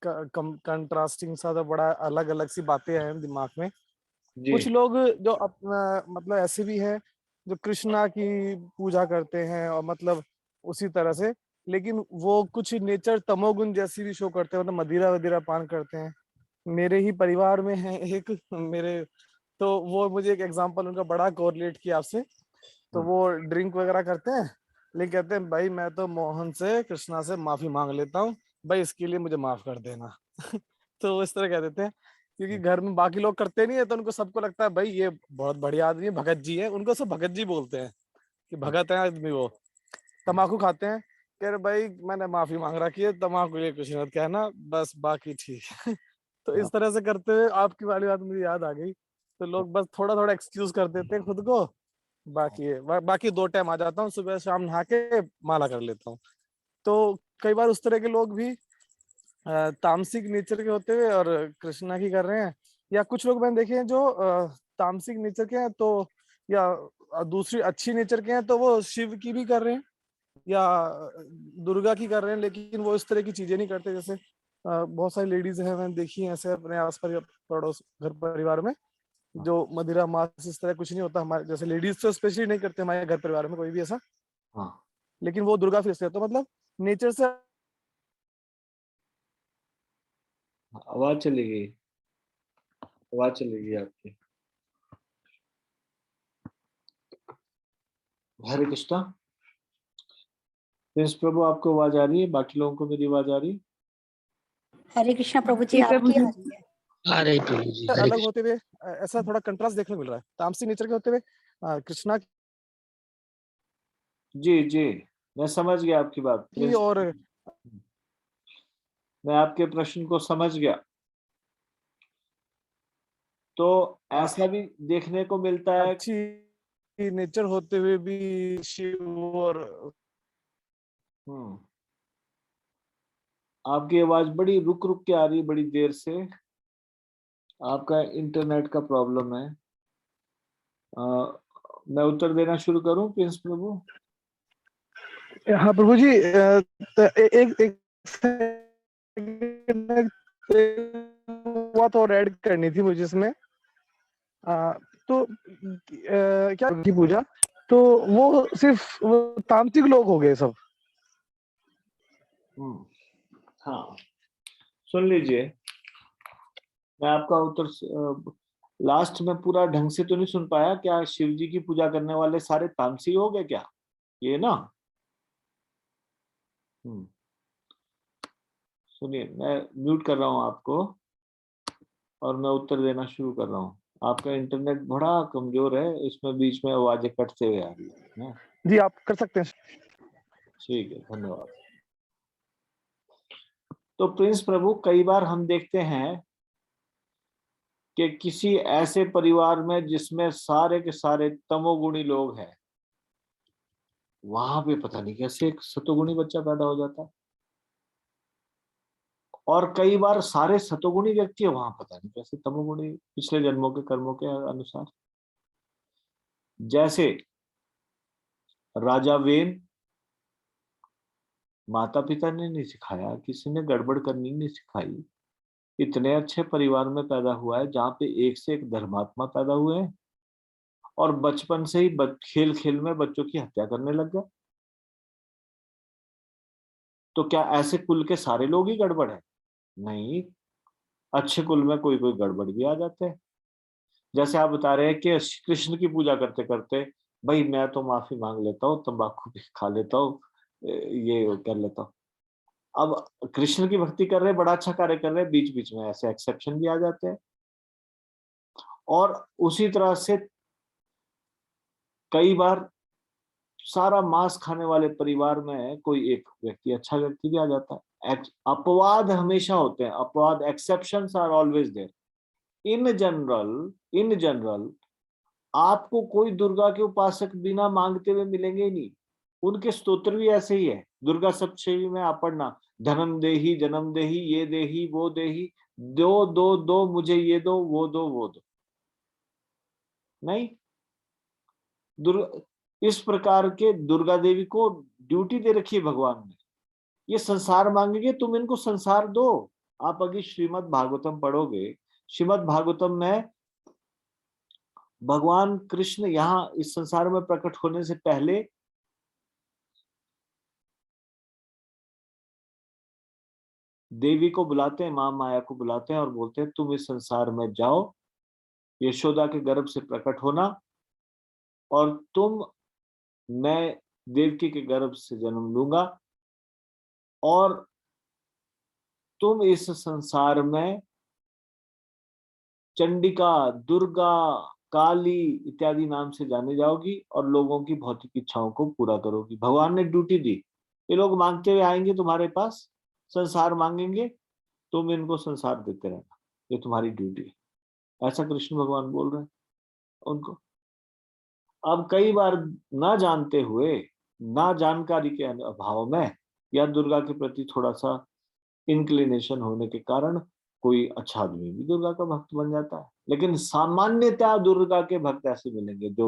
कंट्रास्टिंग सा, तो बड़ा अलग अलग सी बातें हैं दिमाग में। जी। कुछ लोग जो अपना मतलब ऐसे भी हैं जो कृष्णा की पूजा करते हैं और मतलब उसी तरह से, लेकिन वो कुछ नेचर तमोगुण जैसी भी शो करते हैं, मतलब मदिरा वदिरा पान करते हैं। मेरे ही परिवार में है एक मेरे, तो वो मुझे एक एग्जांपल उनका बड़ा कोरिलेट किया आपसे। तो वो ड्रिंक वगैरह करते हैं, लेकिन कहते हैं भाई मैं तो मोहन से, कृष्णा से माफी मांग लेता हूँ भाई, इसके लिए मुझे माफ कर देना तो वो इस तरह कह देते हैं, क्योंकि घर में बाकी लोग करते नहीं है, तो उनको सबको लगता है भाई ये बहुत बढ़िया आदमी है, भगत जी है, उनको सब भगत जी बोलते हैं कि भगत है आदमी। वो तम्बाकू खाते हैं, कह रहे भाई मैंने माफी मांग रखी है, तम्बाकू लिए कुछ मत कहना, बस बाकी ठीक है तो इस तरह से करते हुए आपकी वाली बात मुझे याद आ गई। तो लोग बस थोड़ा थोड़ा एक्सक्यूज कर देते हैं खुद को, बाकी 2 टाइम आ जाता हूँ, सुबह शाम नहा के माला कर लेता हूँ। तो कई बार उस तरह के लोग भी तामसिक नेचर के होते हुए और कृष्णा की कर रहे हैं, या कुछ लोग मैंने देखे हैं जो तामसिक नेचर के हैं तो, या दूसरी अच्छी नेचर के हैं तो वो शिव की भी कर रहे हैं या दुर्गा की कर रहे हैं, लेकिन वो इस तरह की चीजें नहीं करते। जैसे बहुत सारी लेडीज हैं मैंने देखी हैं ऐसे अपने आस पड़ोस घर परिवार में, जो मदिरा मांस इस तरह कुछ नहीं होता। हमारे जैसे लेडीज तो स्पेशली नहीं करते हमारे घर परिवार में कोई भी ऐसा, लेकिन वो दुर्गा फेस है, तो मतलब नेचर से। आवाज चली गई, आवाज चली गई आपकी। हरे कृष्णा। प्रिंस प्रभु आपको आवाज आ रही है? बाकी लोगों को मेरी आवाज आ रही है? हरे कृष्णा प्रभु जी, आपकी आ रही है। आ रही प्रभु जी। अलग होते हुए ऐसा थोड़ा कंट्रास्ट देखने को मिल रहा है, तामसिक नेचर के होते हुए कृष्णा जी जी, मैं समझ गया आपकी बात। की, और मैं आपके प्रश्न को समझ गया। तो ऐसा भी देखने को मिलता है, अच्छी नेचर होते हुए भी शिव और आपकी आवाज बड़ी रुक रुक के आ रही है, बड़ी देर से। आपका इंटरनेट का प्रॉब्लम है। मैं उत्तर देना शुरू करूं प्रिंस प्रभु? हाँ प्रभु जी, एक बात और ऐड करनी थी मुझे इसमें। तो क्या की पूजा, तो वो सिर्फ वो तांत्रिक लोग हो गए सब। हाँ, सुन लीजिए, मैं आपका उत्तर लास्ट में पूरा ढंग से तो नहीं सुन पाया। क्या शिव जी की पूजा करने वाले सारे तामसी हो गए क्या? ये ना, सुनिए, मैं म्यूट कर रहा हूं आपको और मैं उत्तर देना शुरू कर रहा हूँ। आपका इंटरनेट बड़ा कमजोर है, इसमें बीच में आवाजें कटते हुए आ रही है। जी आप कर सकते हैं। ठीक है, धन्यवाद। तो प्रिंस प्रभु, कई बार हम देखते हैं कि किसी ऐसे परिवार में जिसमें सारे के सारे तमोगुणी लोग हैं, वहां पे पता नहीं कैसे एक सतोगुणी बच्चा पैदा हो जाता है। और कई बार सारे सतोगुणी व्यक्ति है, वहां पता नहीं कैसे तमोगुणी, पिछले जन्मों के कर्मों के अनुसार। जैसे राजा वेन, माता पिता ने नहीं सिखाया, किसी ने गड़बड़ करनी नहीं सिखाई, इतने अच्छे परिवार में पैदा हुआ है जहां पे एक से एक धर्मात्मा पैदा हुए हैं, और बचपन से ही खेल खेल में बच्चों की हत्या करने लग गया। तो क्या ऐसे कुल के सारे लोग ही गड़बड़ है? नहीं, अच्छे कुल में कोई कोई गड़बड़ भी आ जाते हैं। जैसे आप बता रहे हैं कि कृष्ण की पूजा करते करते, भाई मैं तो माफी मांग लेता हूँ, तंबाकू भी खा लेता हूँ, ये कर लेता हूँ। अब कृष्ण की भक्ति कर रहे, बड़ा अच्छा कार्य कर रहे, बीच बीच में ऐसे एक्सेप्शन भी आ जाते हैं। और उसी तरह से कई बार सारा मांस खाने वाले परिवार में कोई एक व्यक्ति, अच्छा व्यक्ति भी आ जाता है। अपवाद हमेशा होते हैं, अपवाद, exceptions are always there. In general आपको कोई दुर्गा के उपासक बिना मांगते हुए मिलेंगे ही नहीं। उनके स्तोत्र भी ऐसे ही है, दुर्गा सप्तशती में आप पढ़ना, धनम देही, जन्म देही, ये देही, वो देही, दो दो दो, मुझे ये दो, वो दो, वो दो। नहीं, इस प्रकार के दुर्गा देवी को ड्यूटी दे रखी है भगवान ने, ये संसार मांगेंगे, तुम इनको संसार दो। आप अगर श्रीमद् भागवतम पढ़ोगे, श्रीमद् भागवतम में भगवान कृष्ण यहाँ इस संसार में प्रकट होने से पहले देवी को बुलाते हैं, मां माया को बुलाते हैं और बोलते हैं तुम इस संसार में जाओ, यशोदा के गर्भ से प्रकट होना, और तुम, मैं देवकी के गर्भ से जन्म लूंगा, और तुम इस संसार में चंडिका, दुर्गा, काली इत्यादि नाम से जाने जाओगी और लोगों की भौतिक इच्छाओं को पूरा करोगी। भगवान ने ड्यूटी दी, ये लोग मांगते हुए आएंगे तुम्हारे पास, संसार मांगेंगे, तुम इनको संसार देते रहना, ये तुम्हारी ड्यूटी है। ऐसा कृष्ण भगवान बोल रहे हैं उनको। अब कई बार ना जानते हुए, ना जानकारी के अभाव में, या दुर्गा के प्रति थोड़ा सा इंक्लिनेशन होने के कारण कोई अच्छा आदमी भी दुर्गा का भक्त बन जाता है। लेकिन सामान्यतः दुर्गा के भक्त ऐसे मिलेंगे जो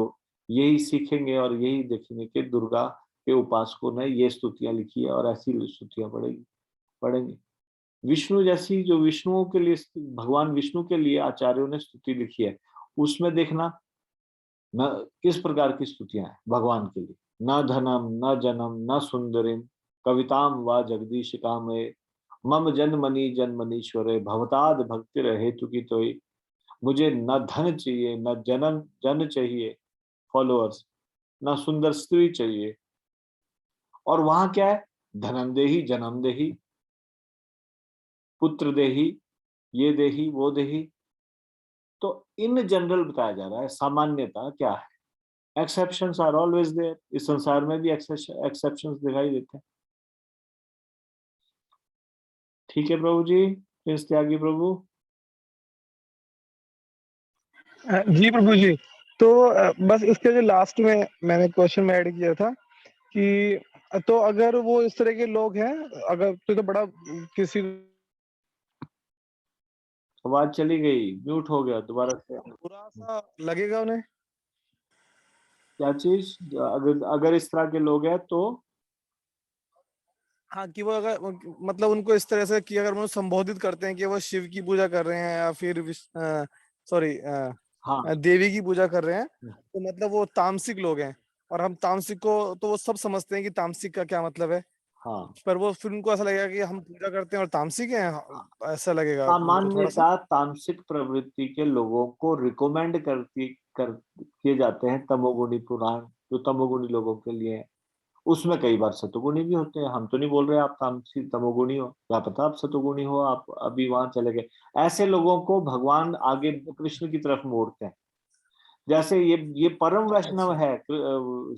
यही सीखेंगे और यही देखेंगे कि दुर्गा के उपासकों ने ये स्तुतियां लिखी है और ऐसी स्तुतियां पढ़ेंगे। विष्णु जैसी, जो विष्णुओं के लिए, भगवान विष्णु के लिए आचार्यों ने स्तुति लिखी है, उसमें देखना न किस प्रकार की स्तुतियां हैं भगवान के लिए। न धनम, न जनम, न सुंदरिम, कविताम व जगदीश कामये, मम जन्मनि जन्मनीश्वरे, भवताद भक्ति हेतु की तोई। मुझे न धन चाहिए, न जन चाहिए, फॉलोअर्स, न सुंदर स्त्री चाहिए। और वहां क्या है? धनम देही, जन्म देही, पुत्र देही, ये देही, वो देही। तो इन जनरल बताया जा रहा है, सामान्यता क्या है। एक्सेप्शंस आर ऑलवेज देयर, इस संसार में भी एक्सेप्शंस दिखाई देते हैं। ठीक है प्रभु जी, प्रिंस त्यागी प्रभु। जी प्रभु जी, तो बस इसके जो लास्ट में मैंने क्वेश्चन में ऐड किया था कि तो अगर वो इस तरह के लोग हैं, अगर तो बड़ा किसी, आवाज चली गई, म्यूट हो गया दोबारा से। बुरा सा लगेगा उन्हें? क्या चीज? अगर इस तरह के लोग हैं तो हाँ, कि वो अगर मतलब उनको इस तरह से कि अगर वो संबोधित करते हैं कि वो शिव की पूजा कर रहे हैं या फिर सॉरी हाँ, देवी की पूजा कर रहे हैं, तो मतलब वो तामसिक लोग हैं। और हम तामसिक को तो वो सब समझते हैं कि तामसिक का क्या मतलब है, हाँ, पर वो फिर उनको ऐसा लगेगा कि हम पूजा करते हैं और तामसिक हैं, ऐसा लगेगा उनको थोड़ा सा। सामान्यतः तामसिक प्रवृत्ति के लोगों को रिकमेंड किए जाते हैं तमोगुणी पुराण, जो तमोगुणी लोगों के लिए है। उसमें कई बार सतोगुणी भी होते हैं। हम तो नहीं बोल रहे आप तामसिक तमोगुणी हो, क्या पता आप सतोगुणी हो, आप अभी वहां चले गए। ऐसे लोगों को भगवान आगे कृष्ण की तरफ मोड़ते हैं। जैसे ये परम वैष्णव है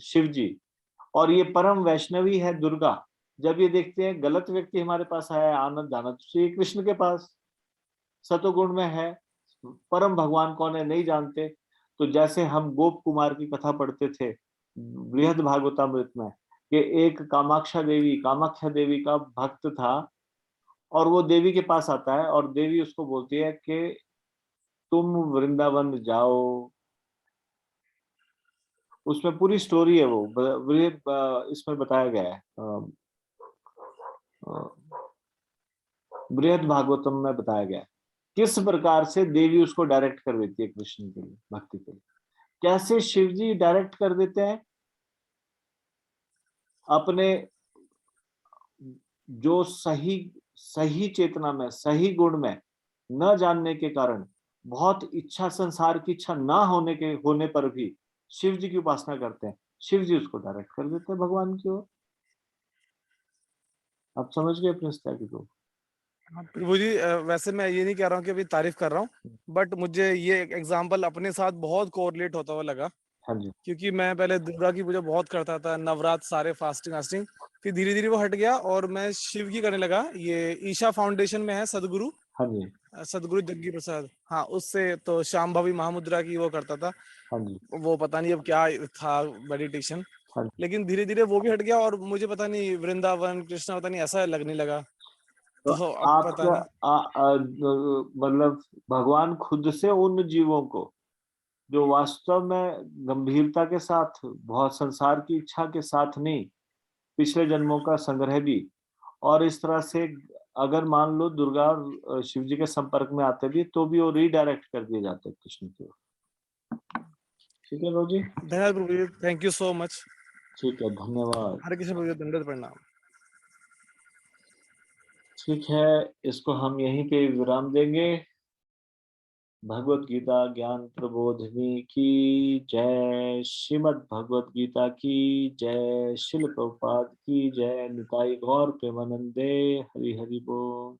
शिव जी, और ये परम वैष्णवी है दुर्गा। जब ये देखते हैं गलत व्यक्ति हमारे पास आया, आनंद आनंद, तो ये कृष्ण के पास सतोगुण में है, परम भगवान कौन है नहीं जानते, तो जैसे हम गोप कुमार की कथा पढ़ते थे बृहद भागवतामृत में कि एक कामाख्या देवी का भक्त था और वो देवी के पास आता है और देवी उसको बोलती है कि तुम वृंदावन जाओ। उसमें पूरी स्टोरी है, वो इसमें बताया गया है, बृहद भागवतम में बताया गया है किस प्रकार से देवी उसको डायरेक्ट कर देती है कृष्ण के लिए, भक्ति के लिए। कैसे शिव जी डायरेक्ट कर देते हैं, अपने जो सही चेतना में, सही गुण में न जानने के कारण, बहुत इच्छा, संसार की इच्छा ना होने पर भी शिव जी की उपासना करते हैं, शिव जी उसको डायरेक्ट कर देते हैं भगवान की ओर। आप समझ गए अपने स्थिति को? हाँ, प्रभु जी वैसे मैं ये नहीं कह रहा हूँ कि अभी तारीफ कर रहा हूँ, बट मुझे ये एग्जाम्पल अपने साथ बहुत कोरिलेट होता हुआ लगा। हाँ जी, क्योंकि मैं पहले दुर्गा की पूजा बहुत करता था, नवरात्र सारे फास्टिंग, फिर धीरे धीरे वो हट गया और मैं शिव की करने लगा। ये ईशा फाउंडेशन में है सदगुरु, हाँ जी, सदगुरु जग्गी प्रसाद, हाँ, उससे तो श्याम भवी महामुद्रा की वो करता था। हाँ जी, वो पता नहीं अब क्या था मेडिटेशन, हाँ जी। लेकिन धीरे धीरे वो भी हट गया और मुझे पता नहीं वृंदावन कृष्ण पता नहीं ऐसा लगने लगा। तो तो अब पता आपका नहीं। मतलब भगवान खुद से उन जीवों को जो वास्तव में गंभीरता के साथ, बहुत संसार की इच्छा के साथ नहीं, पिछले जन्मों का संग्रह भी, और इस तरह से अगर मान लो दुर्गा और शिव जी के संपर्क में आते भी तो भी वो रीडायरेक्ट कर दिए जाते हैं कृष्ण की ओर। ठीक है बाबू जी, धन्यवाद प्रभु जी, थैंक यू सो मच। ठीक है, धन्यवाद। हरे कृष्ण प्रभु जी, दंडवत प्रणाम। ठीक है, इसको हम यहीं पे विराम देंगे। भगवत गीता ज्ञान प्रबोधिनी की जय, श्रीमद् भगवत गीता की जय, शिल प्रभुपाद की जय, निताई गौर प्रेमानंदे, हरि हरि बोल।